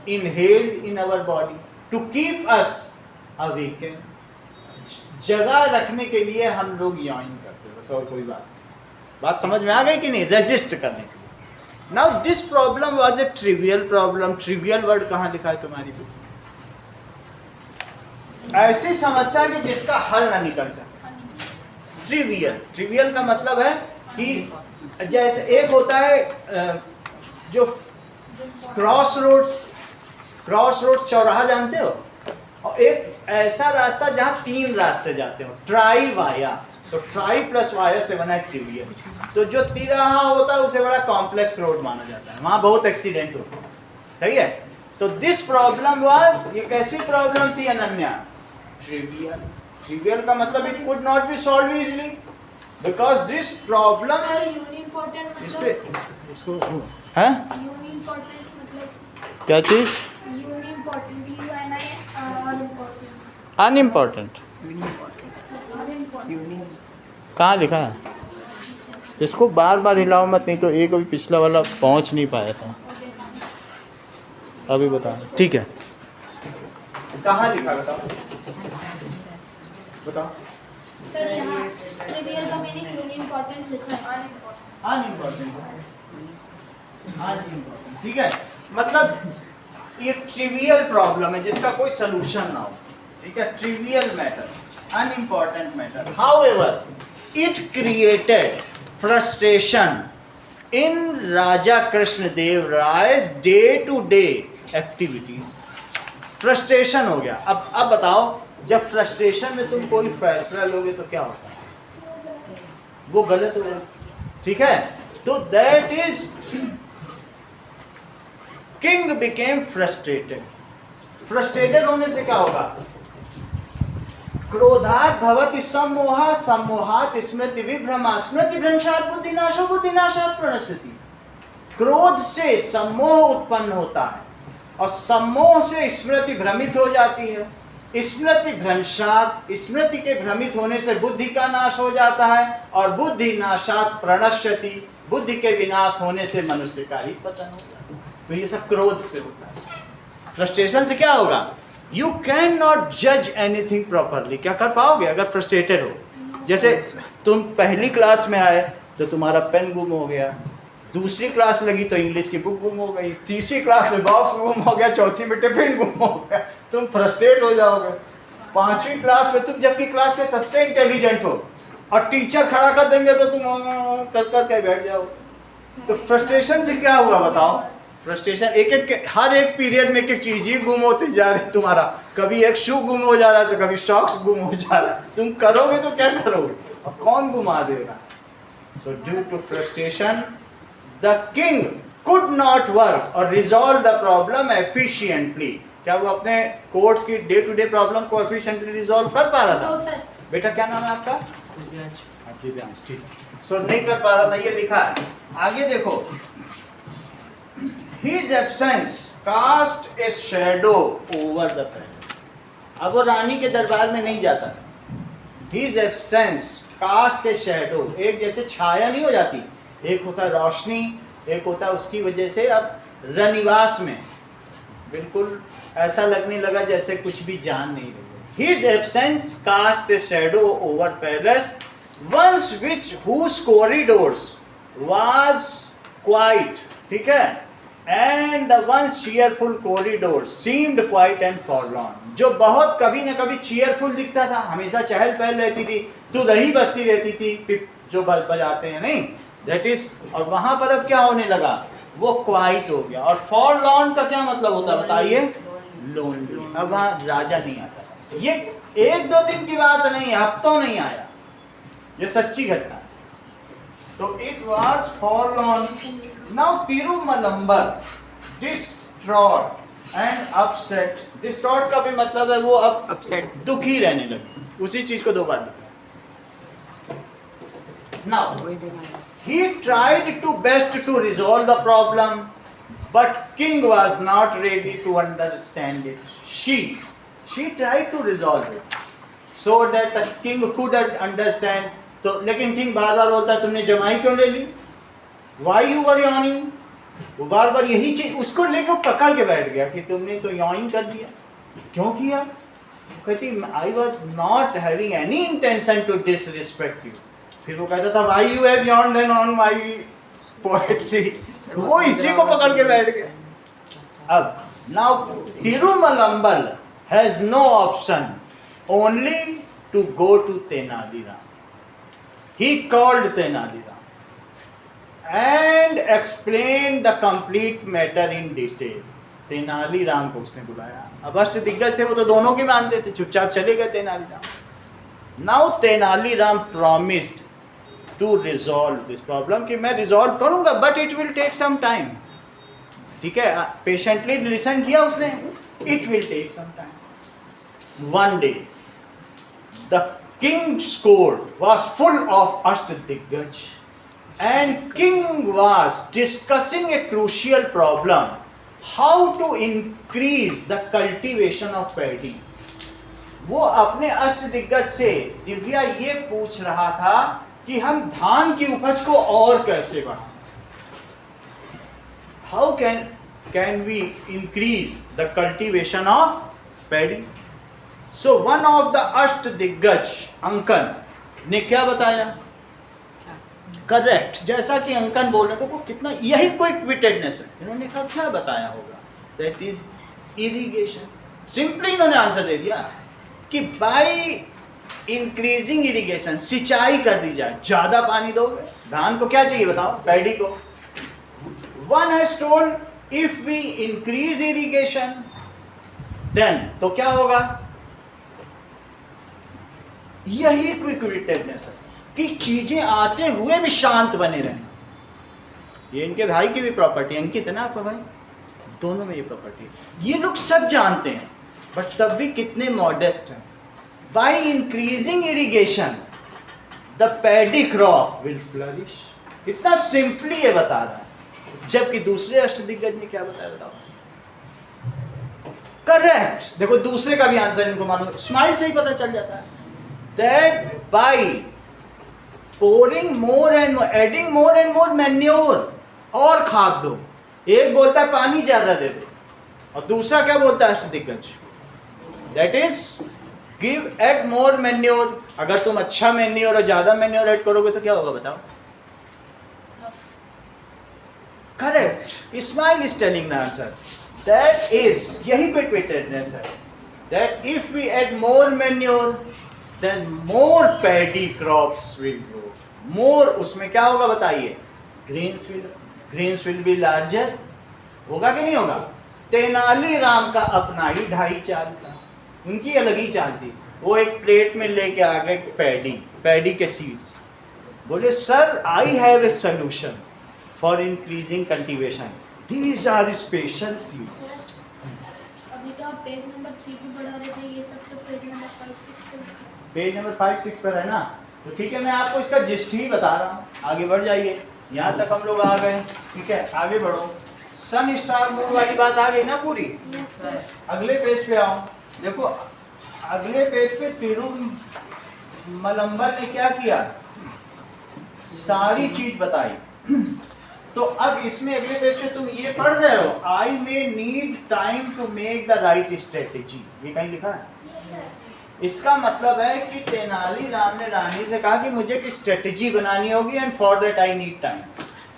inhaled in our body to keep us awakened. जगह रखने के लिए हम लोग yawning करते हैं, बस और कोई बात समझ में आ गई कि नहीं? रेजिस्ट करने के लिए। Now this problem was a trivial problem. Trivial word कहाँ लिखा है तुम्हारी बुक? ऐसी समस्या कि जिसका हल ना निकल सके। ट्रिवियल का मतलब है कि जैसे एक होता है जो क्रॉस रोड्स चौराहा जानते हो, और एक ऐसा रास्ता जहाँ तीन रास्ते जाते हो, ट्राई वाया। तो ट्राई प्लस वाया से बना है ट्रिवियल। तो जो तिराहा होता है उसे बड़ा कॉम्प्लेक्स रोड माना जाता है, वहाँ बहुत एक्सीडेंट होता है, सही है। तो दिस प्रॉब्लम वाज, ये कैसी प्रॉब्लम थी अनन्या? ट्रिवियल. ट्रिवियल का मतलब it could not be solve easily because this problem sir unimportant इस पे मतलब इसको है यूनिम्पोर्टेंट मतलब क्या चीज? Unimportant UNI all important unimportant. Uni. कहाँ लिखा है? इसको बार बार हिलाओ मत, नहीं तो एक अभी पिछला वाला पहुंच नहीं पाया था. अभी बता. ठीक है, कहाँ लिखा बताओ बताओ. सर यहाँ ट्रिवियल का मीनिंग यूनिम्पोर्टेंट लिखा है. अनइम्पॉर्टेंट. ठीक है, मतलब ये ट्रिवियल प्रॉब्लम है जिसका कोई सलूशन ना हो. ठीक है, trivial matter, unimportant matter. However it created frustration in Raja Krishnadev Raya's day to day activities. Frustration हो गया. अब बताओ, जब फ्रस्ट्रेशन में तुम कोई फैसला लोगे तो क्या होता है? वो गलत होगा. ठीक है, तो that is king became frustrated. Frustrated होने से क्या होगा? क्रोधात भवति सम्मोहा, सम्मोहात स्मृति विभ्रमा, स्मृति भ्रंशात बुद्धिनाशो, बुद्धिनाशात प्रणश्यति. क्रोध से सम्मोह उत्पन्न होता है और सम्मोह से स्मृति भ्रमित हो जाती है. स्मृति भ्रंशात, स्मृति के भ्रमित होने से बुद्धि का नाश हो जाता है और बुद्धि नाशात प्रणश्यति, बुद्धि के विनाश होने से मनुष्य का ही पतन होता है. तो ये सब क्रोध से होता है. फ्रस्ट्रेशन से क्या होगा? यू कैन नॉट जज एनीथिंग प्रॉपरली. क्या कर पाओगे अगर फ्रस्ट्रेटेड हो? जैसे तुम पहली क्लास में आए तो तुम्हारा पेन गुम हो गया, दूसरी क्लास लगी तो इंग्लिश की बुक गुम हो गई, तीसरी क्लास में बॉक्स गुम हो गया, चौथी में टिफिन गुम हो गया, तुम फ्रस्ट्रेट हो जाओगे. पांचवी क्लास में तुम जबकि क्लास से सबसे इंटेलिजेंट हो और टीचर खड़ा कर देंगे तो तुम कर के बैठ जाओ. तो फ्रस्ट्रेशन से क्या हुआ बताओ? फ्रस्ट्रेशन एक हर एक पीरियड में एक एक चीज ही गुम होती जा रही. तुम्हारा कभी एक शू गुम हो जा रहा है तो कभी सॉक्स गुम हो जा रहा है. तुम करोगे तो क्या करोगे और कौन घुमा देगा? So due to frustration the king could not work or resolve the problem efficiently. क्या वो अपने कोर्ट्स की डे टू डे प्रॉब्लम को एफिशिएंटली रिजॉल्व कर पा रहा तो था? सर बेटा क्या नाम है आपका? दिव्यांश. ठीक. सो नहीं कर पा रहा था, ये लिखा है. आगे देखो, His absence cast a shadow over the palace. अब वो रानी के दरबार में नहीं जाता. His absence cast a shadow. एक जैसे छाया नहीं हो जाती, एक होता है रोशनी, एक होता है उसकी वजह से अब रनिवास में बिल्कुल ऐसा लगने लगा जैसे कुछ भी जान नहीं रही. His absence cast a shadow over palace, once which whose corridors was quiet. ठीक है, and the once cheerful corridors seemed quiet and forlorn. जो बहुत कभी न कभी cheerful दिखता था, हमेशा चहल पहल रहती थी, तो रही बसती रहती थी, पिप जो बजाते हैं नहीं, that is. और वहां पर अब क्या होने लगा? वो quiet हो गया. और forlorn का क्या मतलब होता है बताइए? Lonely. अब वहाँ राजा नहीं आता. ये एक दो दिन की बात नहीं है, हफ्तों नहीं आया, ये सच्ची घटना. तो it was forlorn. Now Tirumalambar distraught and upset. Distraught का भी मतलब है वो अब Upset. दुखी रहने लगे. उसी चीज को दो बार लिखा. Now he tried to best to resolve the problem, but king was not ready to understand it. She tried to resolve it so that the king could understand. तो लेकिन किंग बार बार बोलता है तुमने जमाई क्यों ले ली? Why you were yawning? वो बार बार यही चीज उसको लेकर पकड़ के बैठ गया कि तुमने तो yawning कर दिया. क्यों किया? कहती I was not having any intention to disrespect you. फिर वो कहता था why you have yawned then on my poetry. वो इसी को पकड़ के बैठ गया. अब now Tirumalambal has no option only to go to Tenali Ram. He called Tenali Ram and explained the complete matter in detail. Tenali Ram को उसने बुलाया. अब अष्ट दिग्गज थे, वो तो दोनों की मानते थे, चुपचाप चले गए Tenali Ram. Now Tenali Ram promised to resolve this problem कि मैं resolve करूंगा but it will take some time. ठीक है, पेशेंटली लिसन किया उसने. It will take some time. One day the king's court was full of Ashtadiggaja and king was discussing a crucial problem, how to increase the cultivation of paddy. वो अपने अष्टदिग्गज से दिव्या ये पूछ रहा था कि हम धान की उपज को और कैसे बढ़ाएं. How can we increase the cultivation of paddy? So one of the अष्टदिग्गज अंकन ने क्या बताया? करेक्ट, जैसा कि अंकन बोल रहे थे, वो कितना यही क्विक विटेडनेस है. इन्होंने कहा क्या बताया होगा? That is irrigation. सिंपली इन्होंने आंसर दे दिया कि बाय इंक्रीजिंग इरिगेशन, सिंचाई कर दी जाए. ज्यादा पानी दोगे, धान को क्या चाहिए बताओ, पैडी को. One has told if we increase irrigation then, तो क्या होगा? यही क्विक विटेडनेस है कि चीजें आते हुए भी शांत बने रहें. ये इनके भाई की भी प्रॉपर्टी, अंकित है ना आपका भाई, दोनों में ये प्रॉपर्टी. ये लोग सब जानते हैं बट तब भी कितने मॉडेस्ट हैं. By increasing irrigation the paddy crop will flourish. इतना सिंपली ये बता रहा है. जबकि दूसरे अष्टदिग्गज ने क्या बताया बताओ? करेक्ट. देखो दूसरे का भी आंसर इनको मालूम, स्माइल से ही पता चल जाता है. That bye pouring more and more, adding more and more manure, और खाद दो. एक बोलता है पानी ज्यादा दे दो और दूसरा क्या बोलता है Ashtadiggaj? That is give add more manure. अगर तुम अच्छा मैन्योर और ज्यादा मैन्योर ऐड करोगे तो क्या होगा बताओ? Correct. Ismail is telling the answer. That is, यही क्विक विटेडनेस है. That if we add more manure then more paddy crops will grow. More उसमें क्या होगा बताइए? Grains will be larger. होगा कि नहीं होगा? तेनालीराम का अपना ही ढाई चाल था, उनकी अलग ही चाल थी. वो एक प्लेट में लेके आ गए पैडी के सीड्स. बोले sir I have a solution for increasing cultivation. These are special seeds. अभी तो आप पेज नंबर 3 भी बढ़ा रहे थे, ये सब तो पेज नंबर 5 6 पे. पेज नंबर 5-6 पर है ना, तो ठीक है, मैं आपको इसका जिस्ट ही बता रहा हूँ. आगे बढ़ जाइए, यहाँ तक हम लोग आ गए. ठीक है, आगे बढ़ो. सन स्टार मून वाली बात आ गई ना पूरी. Yes sir. अगले पेज पे आओ. देखो अगले पेज पे तिरुमलम्बर ने क्या किया, सारी चीज बताई. तो अब इसमें अगले पेज पे तुम ये पढ़ रहे हो, I may need time to make the right strategy. ये कहीं लिखा है? इसका मतलब है कि तेनालीराम ने रानी से कहा कि मुझे एक स्ट्रेटेजी बनानी होगी and for that I need time,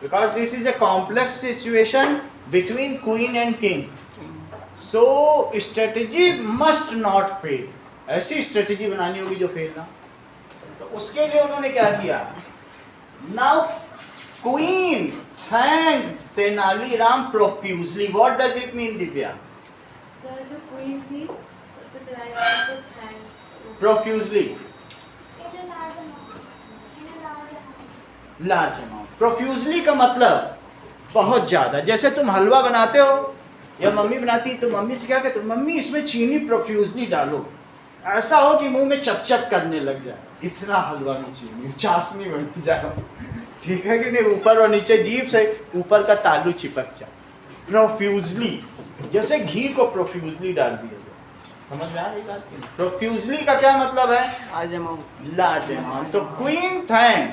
because this is a complex situation between queen and king. So strategy must not fail. ऐसी स्ट्रेटेजी बनानी होगी जो फेल ना. तो उसके लिए उन्होंने क्या किया? Now queen thanked Tenaliram profusely. What does it mean Divya? Sir जो क्वीन थी उसने तेनालीराम को thank profusely. Large amount. Profusely का मतलब बहुत ज्यादा. जैसे तुम हलवा बनाते हो या मम्मी बनाती है तो मम्मी से क्या कहते हो? मम्मी इसमें चीनी प्रोफ्यूजली डालो, ऐसा हो कि मुंह में चपचप करने लग जाए. इतना हलवा में चीनी, चाशनी बन जाए. ठीक है कि नहीं? ऊपर और नीचे जीभ से ऊपर का तालू चिपक जाए. प्रोफ्यूजली, जैसे घी को प्रोफ्यूजली डाल दिया. समझ में आ रही बात? प्रोफ्यूजली का क्या मतलब है? Large amount. Large amount. तो queen thank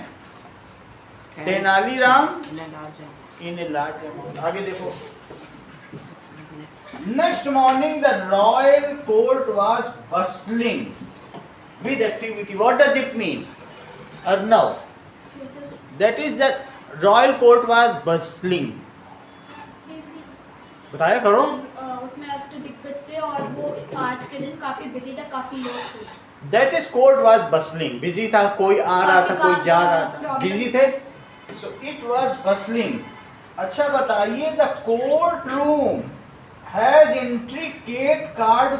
Tenaliram In a large amount. In a large amount. आगे देखो. Next morning the royal court was bustling with activity. What does it mean? Arnav. That is that royal court was bustling. बताया करो. उसमें अष्टदिग्गज थे और वो आज के दिन काफी बिजी था, काफी लोग थे. That is court was bustling. Busy था, कोई आ रहा था, कोई जा रहा था, बिजी थे. So it was bustling. अच्छा बताइए, the courtroom has intricate carved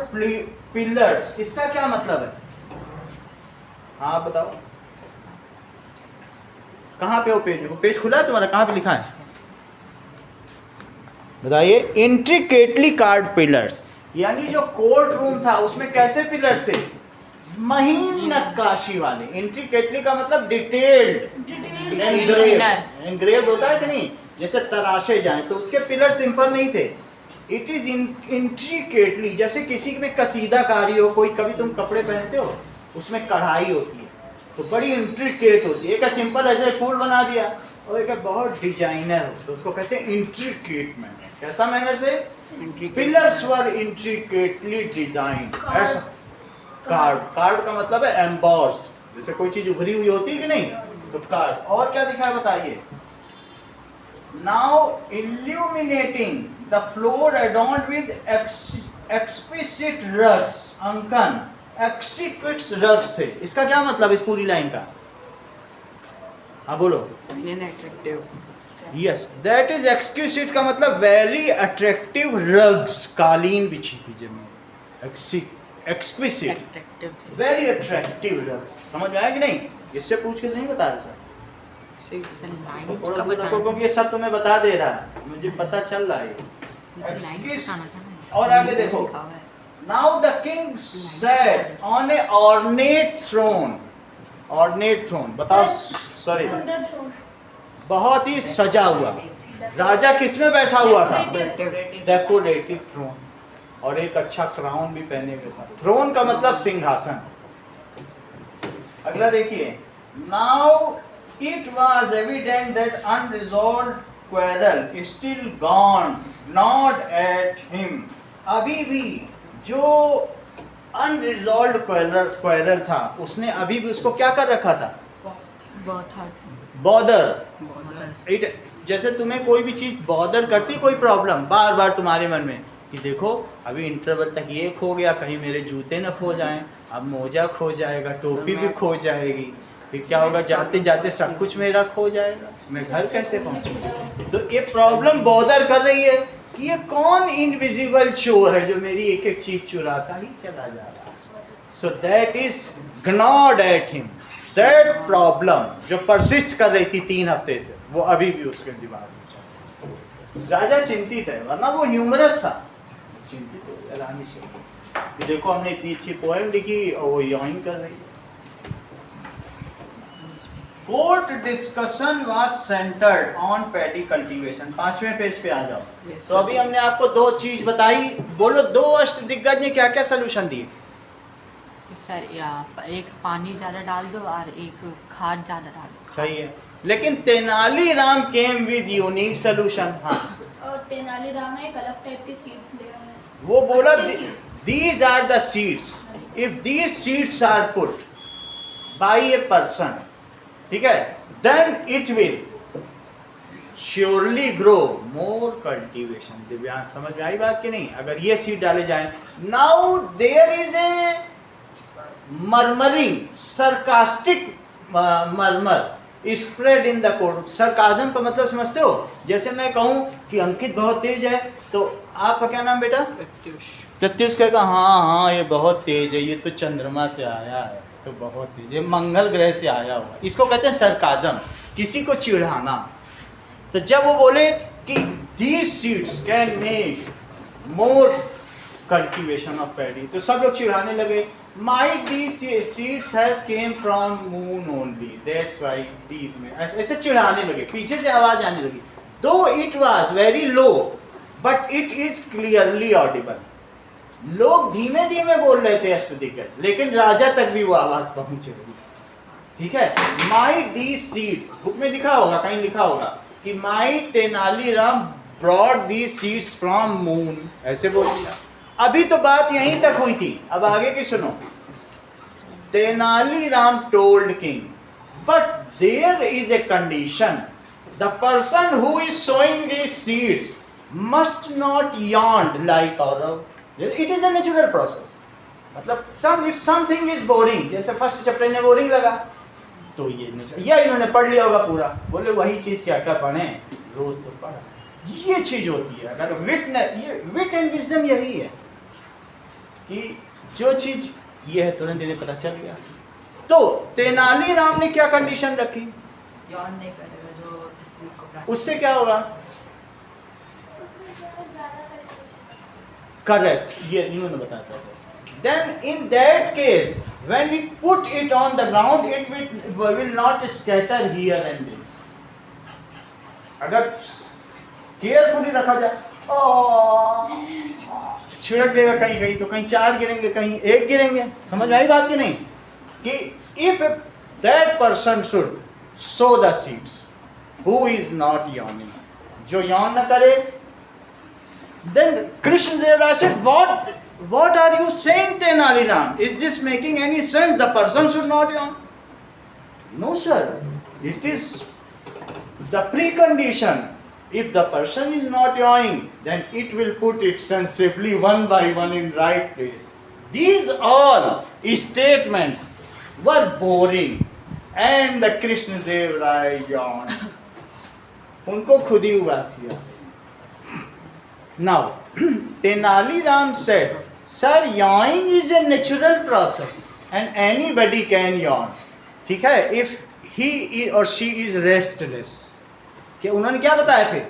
pillars. इसका क्या मतलब है? हाँ बताओ. कहाँ पे हो पेज? वो पेज खुला है तुम्हारा? कहाँ पे लिखा है? बताइए। इंट्रिकेटली कार्ड पिलर्स, यानी जो कोर्ट रूम था उसमें कैसे पिलर्स थे? महीन नक्काशी वाले। इंट्रिकेटली का मतलब डिटेल्ड, एनग्रेव्ड होता है कि नहीं, जैसे तराशे जाए, तो उसके पिलर सिंपल नहीं थे। इट इज इंट्रिकेटली, जैसे किसी में कसीदाकारी हो, कोई कभी तुम कपड़े पहनते हो उसमें कढ़ाई होती है तो बड़ी इंट्रिकेट होती है। एक सिंपल ऐसे फूल बना दिया और एक बहुत डिजाइनर हो तो उसको कहते हैं इंट्रिकेट मैनर। कैसा मैनर से? पिलर्स वर इंट्रिकेटली डिजाइन। ऐसा कार्ड, कार्ड का मतलब है एम्बॉस्ड, जैसे कोई चीज उभरी हुई होती है कि नहीं, तो कार्ड। और क्या दिखा है बताइए। Now illuminating the floor adorned with explicit rugs, अंकन एक्सिक्विट्स रग्स थे। इसका क्या मतलब इस पूरी लाइन का? हाँ बोलो। अट्रैक्टिव। यस, दैट इज एक्सक्यूसिट का मतलब वेरी अट्रैक्टिव रग्स, कालीन बिछी थी जमीन। एक्सक्विसिट, अट्रैक्टिव थे। Very attractive rugs. समझ में आया कि नहीं? इससे पूछ के नहीं बता रहे सर, क्योंकि ये सब तुम्हें बता दे रहा है, मुझे पता चल रहा है। और आगे देखो। Now the king sat on a ornate throne. Ornate throne, बताओ। सॉरी, सुंदर throne। बहुत ही सजा हुआ। राजा किस में बैठा हुआ था? Decorative। डेकोरेटिव थ्रोन, और एक अच्छा क्राउन भी पहने हुए था। थ्रोन का मतलब सिंहासन। अगला देखिए। Now it was evident that unresolved quarrel still gone not at him. अभी भी जो अनरिजॉल्व्ड क्वेरल था उसने अभी भी उसको क्या कर रखा था? बॉदर। जैसे तुम्हें कोई भी चीज बॉदर करती, कोई प्रॉब्लम बार बार तुम्हारे मन में कि देखो अभी इंटरवल तक ये खो गया, कहीं मेरे जूते न खो जाएं, अब मोजा खो जाएगा, टोपी भी खो जाएगी, फिर क्या होगा, जाते जाते सब कुछ मेरा खो जाएगा, मैं घर कैसे पहुंचूंगा? तो ये प्रॉब्लम बॉदर कर रही है कि ये कौन इनविजिबल चोर है जो मेरी एक एक चीज चुराता ही चला जा रहा है। सो that is gnawed at him, that problem जो परसिस्ट कर रही थी 3 हफ्ते से, वो अभी भी उसके दिमाग में चल रही है। राजा चिंतित है, वरना वो ह्यूमरस था, चिंतित हो गया रानी से कि देखो हमने इतनी अच्छी पोएम लिखी और वो यॉइन कर रही है। Court discussion was centred on paddy cultivation. 5वें पेज पे आ जाओ। Yes, तो अभी हमने आपको 2 चीज बताई, बोलो 2 अष्ट दिग्गज ने क्या क्या सोल्यूशन दिए? सर एक पानी ज़्यादा डाल दो और एक खाद ज़्यादा डाल दो। सही है, लेकिन Tenaliram came with unique solution. हाँ, और तेनालीराम एक अलग टाइप के सीड्स ले आए हैं। वो बोला अच्छे seeds। These are the seeds, if these seeds are put by a person, ठीक है, then it will surely grow more cultivation. Divyansh समझ में आई बात कि नहीं? अगर ये सीड डाले जाएं। Now there is a murmuring sarcastic murmur spread in the court. Sarcasm का मतलब समझते हो? जैसे मैं कहूं कि अंकित बहुत तेज है, तो आपका क्या नाम बेटा? प्रत्युष कहेगा हाँ हाँ ये बहुत तेज है, ये तो चंद्रमा से आया है, तो बहुत तेज, ये मंगल ग्रह से आया हुआ। इसको कहते हैं सरकाजम, किसी को चिढ़ाना। तो जब वो बोले कि these seeds can make more cultivation of paddy, तो सब लोग चिढ़ाने लगे। Might these seeds have came from moon only, that's why these में ऐसे चिढ़ाने लगे, पीछे से आवाज आने लगी। Though it was very low, but it is clearly audible। लोग धीमे धीमे बोल रहे थे अष्टदिग्गज, लेकिन राजा तक भी वो आवाज पहुंच रही। ठीक है, Might these seeds, बुक में लिखा होगा, कहीं लिखा होगा कि Might Tenaliram brought these seeds from moon, ऐसे बोल दिया। अभी तो बात यहीं तक हुई थी, अब आगे की सुनो। Tenaliram told king, but there is a condition, the person who is sowing these seeds must not yawn like Aurav, it is a natural process। मतलब if something is boring, जैसे फर्स्ट चैप्टर में बोरिंग लगा तो ये इन्होंने पढ़ लिया होगा पूरा, बोले वही चीज क्या क्या पढ़े रोज तो पढ़ा, ये चीज होती है। अगर विट एंड विजडम यही है कि जो चीज ये है तुरंत इन्हें पता चल गया। तो तेनालीराम ने क्या कंडीशन रखी? यौन नहीं करेगा जो किसी को उससे क्या होगा? Correct. ये इन्होंने बताया था. Then in that case, when we put it on the ground, it will not scatter here and there. अगर केयरफुली रखा जाए, छिड़क देगा कहीं कहीं, तो कहीं 4 गिरेंगे, कहीं 1 गिरेंगे. समझ में आई बात की नहीं? कि if that person should sow the seeds, who is not yawning, जो yawn न करे, then Krishna Deva said, what are you saying, Tenali Ram? Is this making any sense? The person should not yawn. No sir, it is the precondition. If the person is not yawning, then it will put it sensibly one by one in right place. These all statements were boring, and the Krishna Deva Rai yawned. उनको खुद ही उबासी आ. Now, Tenali Ram said, Sir, yawning is a natural process and anybody can yawn. ठीक है? If he or she is restless. कि उन्होंने क्या बताया फिर?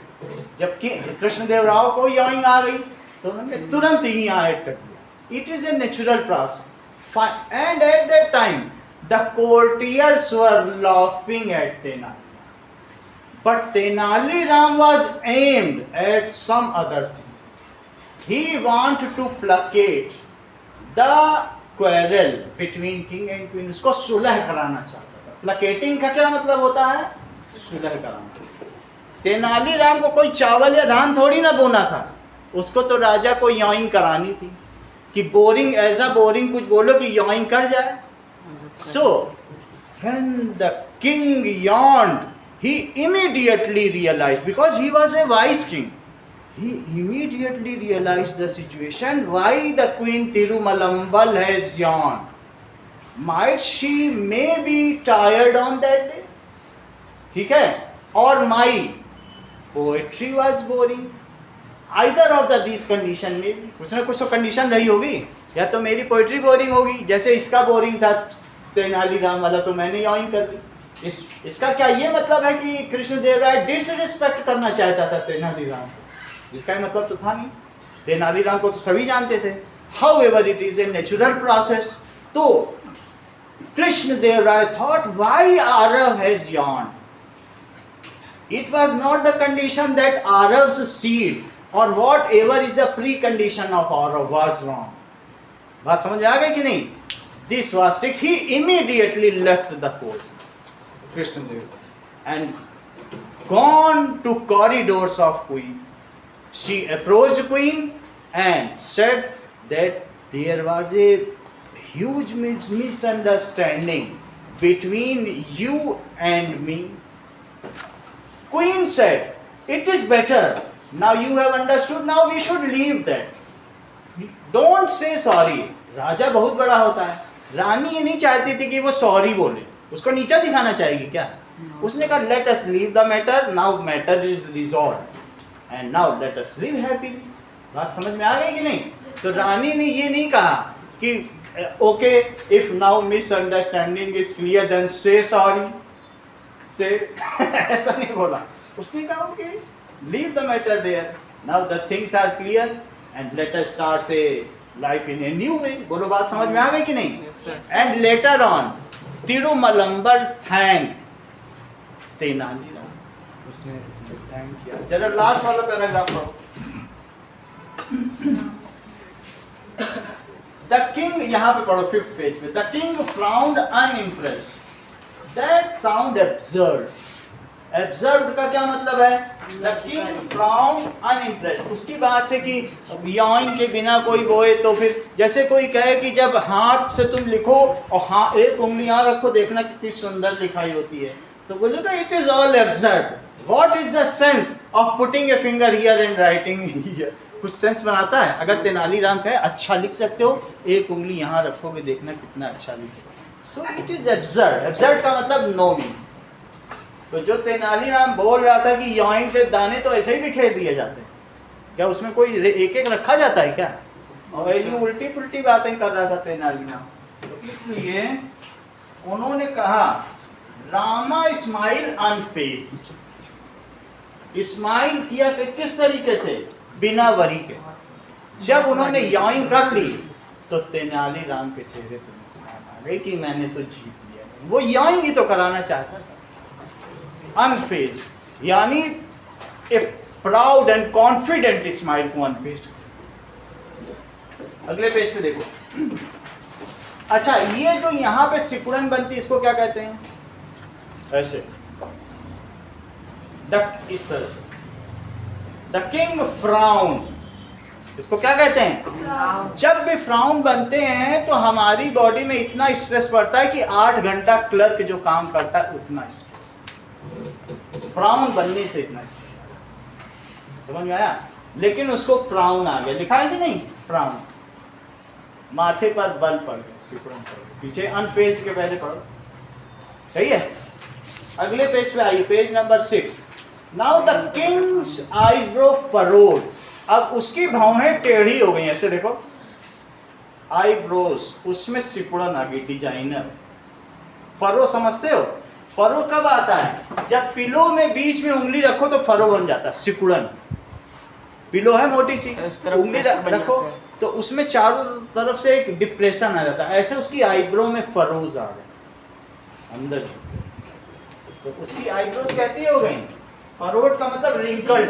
जबकि कृष्णदेव राव को yawning आ गई, तो उन्होंने तुरंत ही यहाँ ऐड कर दिया. It is a natural process. And at that time, the courtiers were laughing at Tenali. But Tenali Ram was aimed at some other thing. He wanted to placate the quarrel between king and queen. उसको सुलह कराना चाहता था. Placating का क्या मतलब होता है? सुलह कराना. तेनाली राम को कोई चावल या धान थोड़ी ना बोना था. उसको तो राजा को याइंग करानी थी कि बोरिंग, ऐसा बोरिंग कुछ बोलो कि याइंग कर जाए. So when the king yawned, he immediately realized, because he was a wise king, he immediately realized the situation, why the queen Tirumalambal has yawned. Might she may be tired on that day? ठीक है? Or my poetry was boring. Either of these condition में कुछ ना कुछ तो कंडीशन रही होगी. या तो मेरी पोइट्री बोरिंग होगी, जैसे इसका बोरिंग था तेनाली राम वाला, तो मैंने याइन कर दी. इसका क्या ये मतलब है कि कृष्णदेव राय डिसरिस्पेक्ट करना चाहता था तेनाली राम को? इसका मतलब तो था नहीं. तेनाली राम को तो सभी जानते थे. However, it is a natural process. तो कृष्णदेव राय thought, why Arav has yawned? It was not the condition that Arav's seed or whatever is the precondition of Arav was wrong. बात समझ में आ गई कि नहीं? This was trick. He immediately left the court, Krishnadev, and gone to corridors of queen. She approached queen and said that there was a huge misunderstanding between you and me. Queen said, it is better. Now you have understood. Now we should leave that. Don't say sorry. राजा बहुत बड़ा होता है. रानी ये नहीं चाहती थी कि वो सॉरी बोले. उसको नीचा दिखाना चाहेगी क्या? उसने कहा let us leave the matter. Now matter is resolved. And now let us live happily. बात समझ में आ गई कि नहीं? तो रानी ने ये नहीं कहा कि okay, if now misunderstanding is clear, then say sorry. Say ऐसा नहीं बोला. उसने कहा okay, leave the matter there. Now the things are clear and let us start say life in a new way. बोलो बात समझ में आ गई कि नहीं? Yes, sir. And later on, तिरुमलंबर thanked Tenali Ram. उसने थैंक किया. चलो लास्ट वाला पैराग्राफ पढ़ो. The king, यहाँ पे पढ़ो 5th पेज पे. The king frowned unimpressed. That sound absurd. Absurd का क्या मतलब है? The king frowned unimpressed. उसकी बात से कि याइन के बिना कोई बोए, तो फिर जैसे कोई कहे कि जब हाथ से तुम लिखो और हाँ एक उंगली यहाँ रखो, देखना कितनी सुंदर लिखाई होती है, तो बोलेगा it is all absurd. What is the sense of putting a finger here and writing here? कुछ सेंस बनाता है? अगर तेनाली राम कहे अच्छा लिख सकते हो, एक उंगली यहाँ रखोगे, देखना कितना अच्छा लिखे. So it is absurd. Absurd का मतलब no meaning. तो जो तेनाली राम बोल रहा था कि याइन से दाने तो ऐसे ही बिखेर दिए जाते हैं, क्या उसमें कोई एक एक रखा जाता है क्या? और ये उल्टी पुल्टी बातें कर रहा था तेनाली राम. तो इसलिए उन्होंने कहा रामा स्माइल अनफेस्ड. स्माइल किया कि किस तरीके से? बिना वरी के. जब उन्होंने याइन कर ली तो तेनालीराम के चेहरे पर मुस्कान आ गई कि मैंने तो जीत लिया। वो याइन ही तो कराना चाहता था। अनफेज्ड यानी ए प्राउड एंड कॉन्फिडेंट स्माइल को अनफेज्ड। अगले पेज पे देखो। अच्छा, ये जो यहाँ पे सिकुड़न बनती इसको क्या कहते हैं? ऐसे इस तरह से द किंग फ्राउन, इसको क्या कहते हैं? जब भी फ्राउन बनते हैं तो हमारी बॉडी में इतना स्ट्रेस पड़ता है कि 8 घंटा क्लर्क जो काम करता है उतना स्ट्रेस फ्राउन बनने से इतना स्ट्रेस। समझ में आया? लेकिन उसको फ्राउन आ गया, लिखा है कि नहीं? फ्राउन, माथे पर बल पड़ गए, सिकुड़न पड़ गए। पीछे अनफेज्ड के पहले पढ़ो, सही है? अगले पेज पे आइए, page number 6। Now the Kings eyebrow furrowed, अब उसकी भौहें टेढ़ी हो गई, ऐसे देखो आईब्रोज, उसमें सिकुड़न आ गई, डिजाइनर। फरो समझते हो? फरो कब आता है? जब पिलो में बीच में उंगली रखो तो फरो बन जाता है, सिकुड़न। पिलो है मोटी सी, उंगली रखो तो उसमें चारों तरफ से एक डिप्रेशन आ जाता है, ऐसे उसकी आईब्रो में फरोज आ गए अंदर। तो उसकी आईब्रोज कैसी हो गई? फरोड का मतलब रिंकल्ड,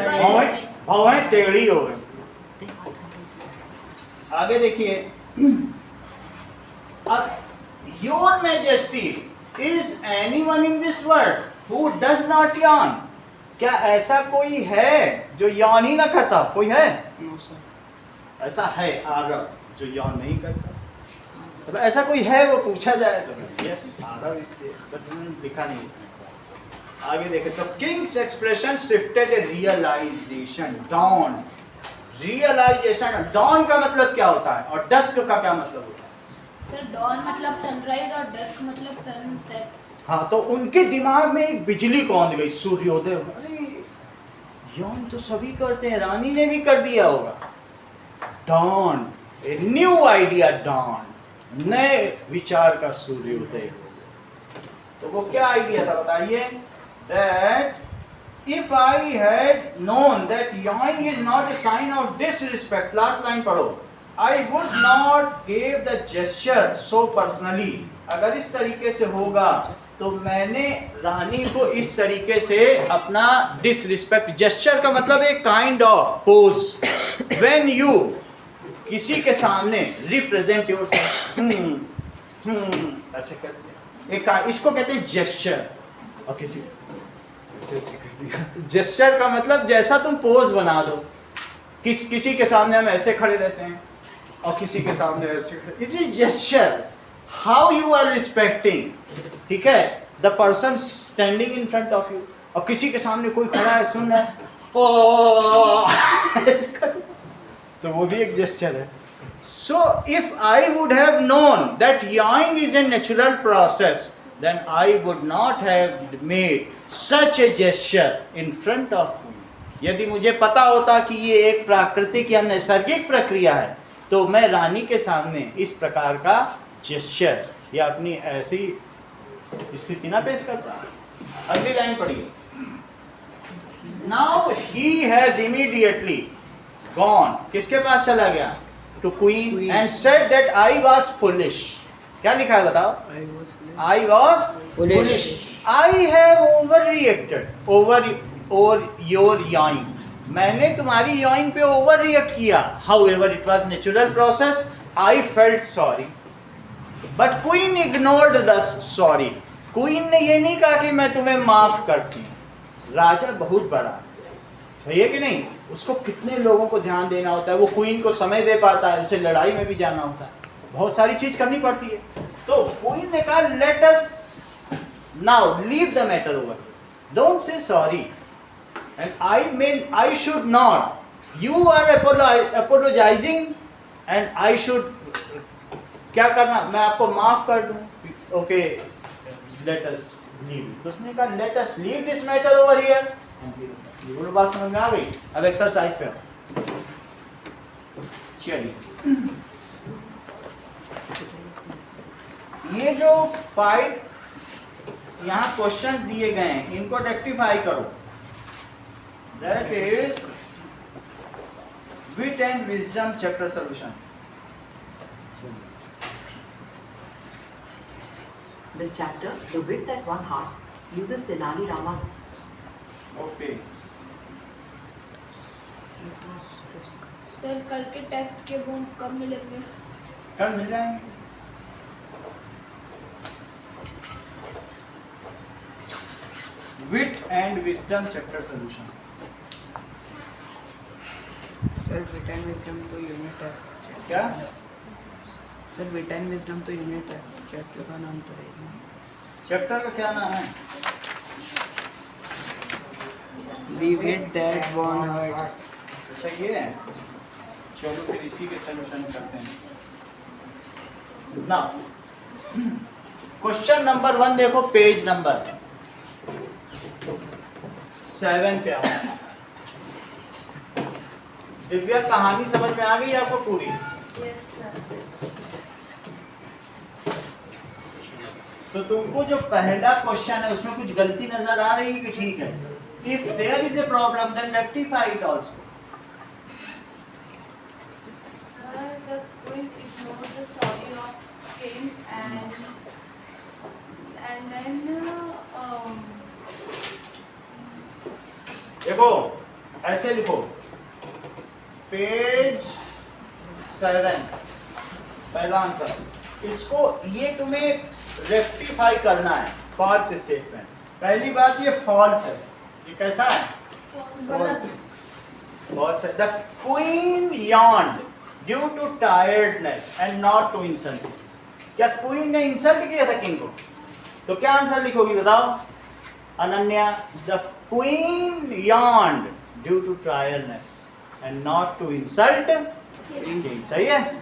भौहें टेढ़ी हो गई। आगे देखिए, अब your majesty is anyone in this world who does not yarn, क्या ऐसा कोई है जो यान ही ना करता? कोई है? No, sir. ऐसा है आरव जो यान नहीं करता? मतलब ऐसा कोई है? वो पूछा जाए तो यस आरव इसलिए, बट लिखा नहीं इसमें। आगे देखें तो किंग्स एक्सप्रेशन शिफ्टेड ए रियलाइजेशन, डॉन। रियलाइजेशन, डॉन का मतलब क्या होता है और डस्क का क्या मतलब होता है? सर डॉन मतलब सनराइज और डस्क मतलब सनसेट। हाँ, तो उनके दिमाग में एक बिजली कौन गई? सूर्योदय। अरे यौन तो सभी करते हैं, रानी ने भी कर दिया होगा। Dawn, a new idea, dawn, नए विचार का सूर्योदय। तो वो क्या आइडिया था बताइए? That if I had known that yawning is not a sign of disrespect, last line पढ़ो, I would not give the gesture so personally। अगर इस तरीके से होगा तो मैंने रानी को इस तरीके से अपना डिसरिस्पेक्ट, जेस्चर का मतलब एक kind of pose, when you किसी के सामने रिप्रेजेंट योरसेल्फ, ऐसे करते हैं, इसको कहते हैं जेस्चर। और किसी जेस्चर का मतलब जैसा तुम पोज बना दो, किसी के सामने हम ऐसे खड़े रहते हैं और किसी के सामने ऐसे खड़े, it is gesture, how you are respecting, ठीक है, the person standing in front of you. और किसी के सामने कोई खड़ा है, सुन रहा है, तो वो भी एक जेस्चर है। So if I would have known that yawning is a natural process, then I would not have made such a gesture in front of me। यदि मुझे पता होता कि ये एक प्राकृतिक या नैसर्गिक प्रक्रिया है तो मैं रानी के सामने इस प्रकार का जेस्चर या अपनी ऐसी स्थिति ना पेश करता। अगली लाइन पढ़िए। Now he has immediately gone, किसके पास चला गया? To queen and said that I was foolish। क्या लिखा है बताओ? I was foolish। I have overreacted over your yawning। मैंने तुम्हारी yawning पे overreact किया। However, it was natural process। I felt sorry, but queen ignored the sorry। queen ने ये नहीं कहा कि मैं तुम्हें माफ करती हूँ। राजा बहुत बड़ा, सही है कि नहीं? उसको कितने लोगों को ध्यान देना होता है, वो क्वीन को समय दे पाता है, उसे लड़ाई में भी जाना होता है, बहुत सारी चीज करनी पड़ती है। तो क्वीन ने कहा let us now leave the matter over, don't say sorry, and I should not, you are apologising and I should क्या करना, मैं आपको माफ कर दूं, ओके लेट अस लीव। तो उसने कहा let us leave this matter over here. ये बात समझ में आ गई? अब एक्सरसाइज पे चलिए, ये जो 5 यहाँ क्वेश्चंस दिए गए हैं इनको रेक्टिफाई करो। That is wit and wisdom chapter solution. The chapter, The Wit That Won Hearts, uses Tenali Rama's okay sir कल के टेस्ट के गुण कब मिलेंगे? कल मिल जाएंगे। Wit and wisdom chapter solution. Sir wit and wisdom तो यूनिट है। क्या सर विट एंड विजडम तो यूनिट है, चैप्टर का नाम तो है। चैप्टर का क्या नाम है? The wit that won hearts. अच्छा ये है, चलो फिर इसी के सॉल्यूशन करते हैं ना। क्वेश्चन नंबर 1 देखो, पेज नंबर 7 पे आओ। दिव्या कहानी समझ में आ गई आपको पूरी? Yes, sir. तो तुमको जो पहला क्वेश्चन है उसमें कुछ गलती नजर आ रही है कि ठीक है? If there is a problem then rectify it also. Sir, the queen ignored the story of king and then देखो ऐसे लिखो, पेज 7 पहला आंसर। इसको ये तुम्हें रेक्टिफाई करना है, फॉल्स स्टेटमेंट। पहली बात ये फॉल्स है, ये कैसा है? गलत। फॉल्स है। The queen yawned due to tiredness and not to insult. क्या क्वीन ने इंसल्ट किया था किंग को? तो क्या आंसर लिखोगी बताओ Ananya? The queen yawned due to tiredness and not to insult king. सही है।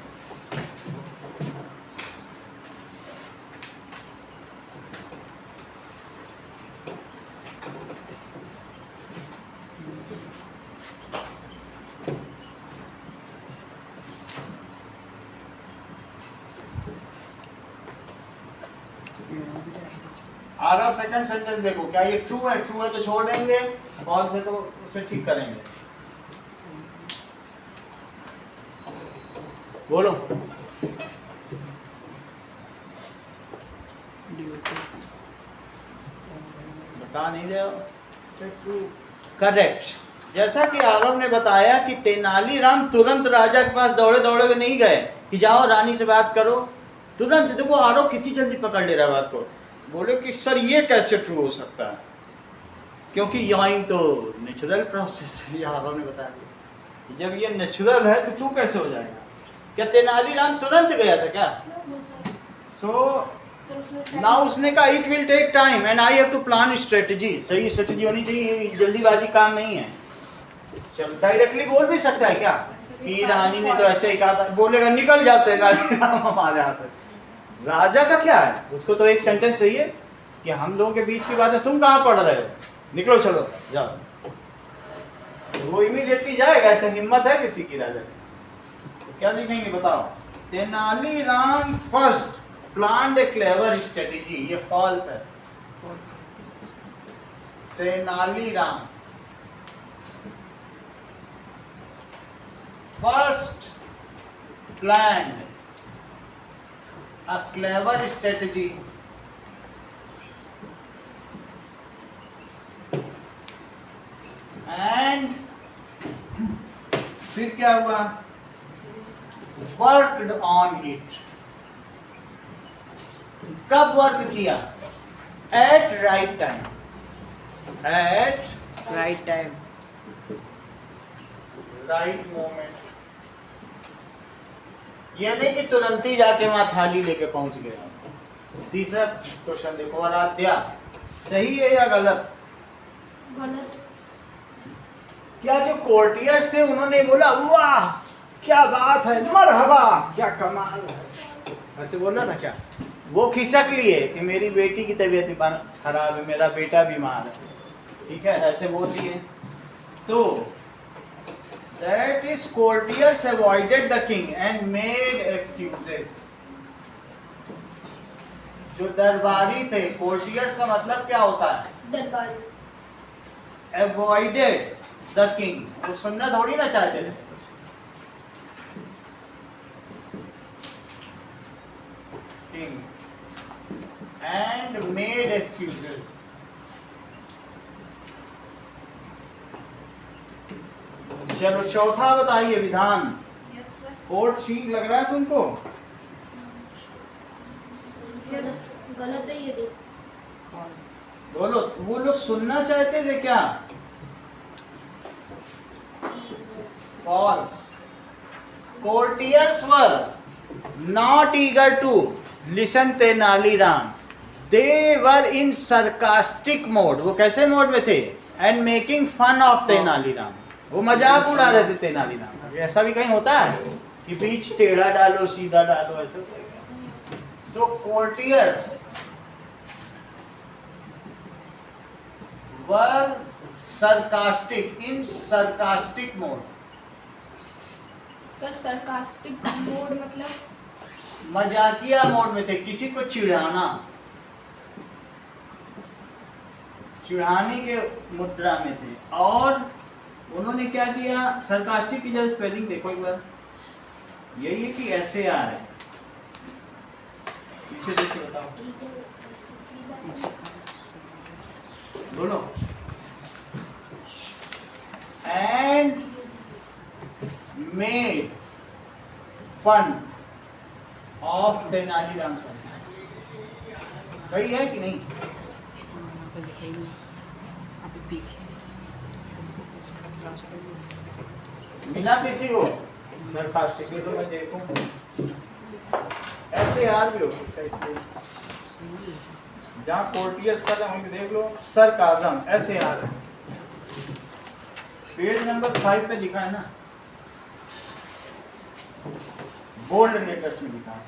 आधा सेकंड सेंटेंस देखो, क्या ये ट्रू है? ट्रू है तो छोड़ देंगे, फॉल्स है तो उसे ठीक करेंगे। बोलो। बता नहीं रहे हो? करेक्ट। जैसा कि आरव ने बताया कि तेनालीराम तुरंत राजा के पास दौड़े दौड़े हुए नहीं गए कि जाओ रानी से बात करो। तुरंत देखो आरव कितनी जल्दी पकड़ ले रहा है बात को। बोले कि सर ये कैसे ट्रू हो सकता है, क्योंकि यहाँ तो नेचुरल प्रोसेस है। ये आरव ने बता दिया, जब ये नेचुरल है तो ट्रू कैसे हो जाएगा? क्या तेनालीराम तुरंत गया था क्या? सो नाउ उसने कहा it will take time and I have to plan strategy. सही स्ट्रेटजी होनी चाहिए, जल्दीबाजी काम नहीं है। चल डायरेक्टली बोल भी सकता है क्या कि रानी ने तो ऐसे ही कहा था? बोलेगा निकल जाते हैं हमारे यहाँ से। राजा का क्या है, उसको तो एक सेंटेंस चाहिए कि हम लोगों के बीच की बात है, तुम कहाँ पढ़ रहे हो, निकलो चलो जाओ। तो वो इमीडिएटली जाएगा, ऐसा हिम्मत है किसी की राजा की? तो क्या लिखेंगे बताओ? तेनालीराम फर्स्ट प्लान्ड ए क्लेवर स्ट्रेटेजी। ये फॉल्स है। Tenaliram first planned a clever strategy and फिर क्या हुआ? worked on it। कब वर्क किया? at right time, at right time, right moment। ये नहीं कि तुरंत ही जाके वहां थाली लेके पहुंच गया। तीसरा क्वेश्चन देखो, आराध्या सही है या गलत? गलत। क्या जो कोर्टियर्स से उन्होंने बोला वाह क्या बात है, मरहबा क्या कमाल है, ऐसे बोला था क्या? वो खिसक लिए कि मेरी बेटी की तबीयत खराब है, मेरा बेटा बीमार है, ठीक है, ऐसे बोल दिए। तो that is courtiers avoided the king and made excuses। जो दरबारी थे, courtiers का मतलब क्या होता है? दरबारी। avoided the king, वो सुनना थोड़ी ना चाहते थे, king and made excuses. चलो चौथा बताइए विधान। Yes sir. फोर्थ ठीक लग रहा है तुमको? यस गलत है ये भी। बोलो, वो लोग सुनना चाहते थे क्या? False. Courtiers were not eager to listen Tenali Ram. They were in sarcastic mode. वो कैसे मोड में थे? And making fun of Tenali Ram. वो मजाक उड़ा रहे थे तेनाली राम। ऐसा भी कहीं होता है कि बीच टेढ़ा डालो सीधा डालो, ऐसा तो। So courtiers were sarcastic, in sarcastic mode. Sir sarcastic mode मतलब मजाकिया मोड में थे, किसी को चिढ़ाना, चिढ़ाने के मुद्रा में थे। और उन्होंने क्या किया? सरकास्टिक की जब स्पेलिंग देखो एक बार, यही है कि ऐसे आ रहे, पीछे देख के बताओ, बोलो। And made fun of Tenaliram. सही है कि नहीं? बिना किसी को सरकास्टिक, तो मैं देखूं ऐसे यार भी हो सकता है, इसलिए जहाँ कोर्टियर्स का वहीं पे देख लो सरकाज़म, ऐसे यार है। पेज नंबर 5 पे लिखा है ना, बोल्ड लेटर्स में लिखा है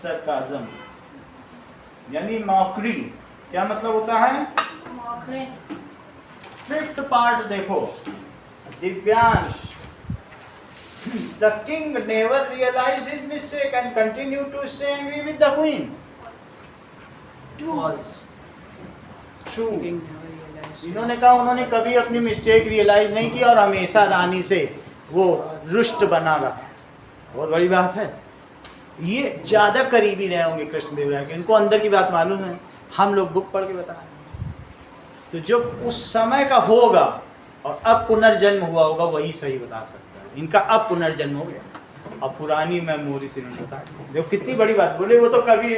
सरकाज़म, यानी मॉकरी। क्या मतलब होता है? मौखरे। फिफ्थ पार्ट देखो, Divyansh. The king never realized his mistake and continued to stay angry with the queen. False. True. King never realized. इन्होंने कहा उन्होंने कभी अपनी मिस्टेक रियलाइज नहीं की और हमेशा रानी से वो रुष्ट बना रहा। बहुत बड़ी बात है। ये ज्यादा करीबी रहे होंगे कृष्णदेव राय के, इनको अंदर की बात मालूम है, हम लोग बुक पढ़ के बता रहे हैं। तो जो उस समय का होगा और अब पुनर्जन्म हुआ होगा वही सही बता सकता है। इनका अब पुनर्जन्म हो गया, अब पुरानी मेमोरी से नहीं बता। देखो कितनी बड़ी बात बोले, वो तो कभी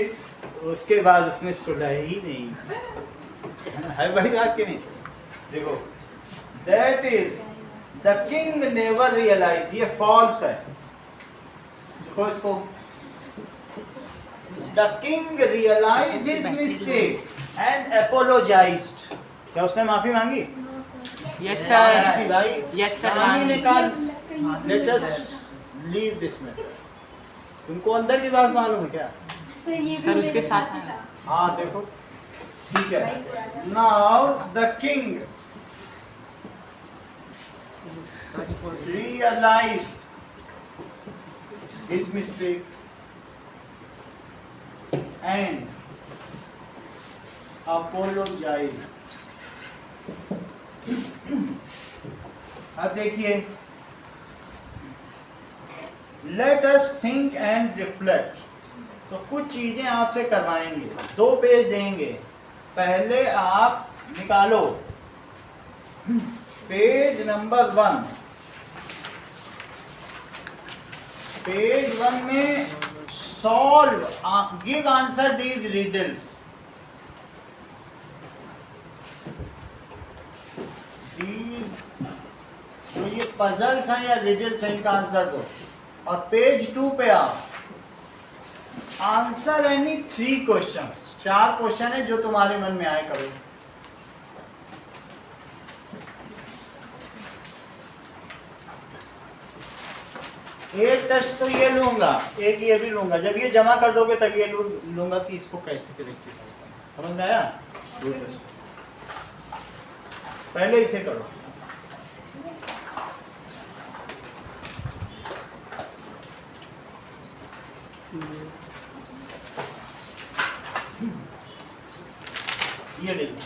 उसके बाद उसने सुना ही नहीं है, बड़ी बात की नहीं। देखो that is the king never realised, ये फॉल्स है। देखो इसको, the king realised his mistake and apologised. क्या उसने माफी मांगी? यस सर, भाई यस सर। रानी ने कहा let us leave this matter. तुमको अंदर की बात मालूम है क्या? सर उसके साथ आया। हाँ देखो ठीक है। Now the king realized his mistake and apologized. अब देखिए, let us think and reflect. तो कुछ चीजें आपसे करवाएंगे, 2 पेज देंगे। पहले आप निकालो पेज नंबर 1। पेज 1 में solve, give answer these riddles. These जो ये पजल्स हैं या रिडल्स हैं, इनका आंसर दो। और पेज 2 पे आप आंसर एनी 3 क्वेश्चंस, 4 क्वेश्चन है जो तुम्हारे मन में आए करो। एक टेस्ट तो ये लूंगा, एक ये भी लूंगा। जब ये जमा कर दोगे तब ये लूंगा कि इसको कैसे करेक्ट करना। समझ में आया? 2 टेस्ट पहले इसे करो। ये देखो,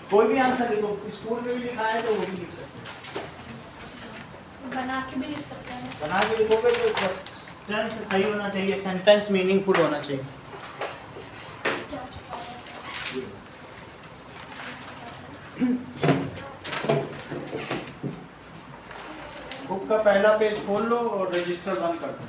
कोई भी आंसर लिखो, स्कूल में भी लिखा है तो वो भी लिख सकते बना के भी लिख सकते हैं। बना के लिखोगे तो बस टेंस सही होना चाहिए, सेंटेंस मीनिंगफुल होना चाहिए। क्या छुपा है? बुक का पहला पेज खोल लो और रजिस्टर बंद कर दो।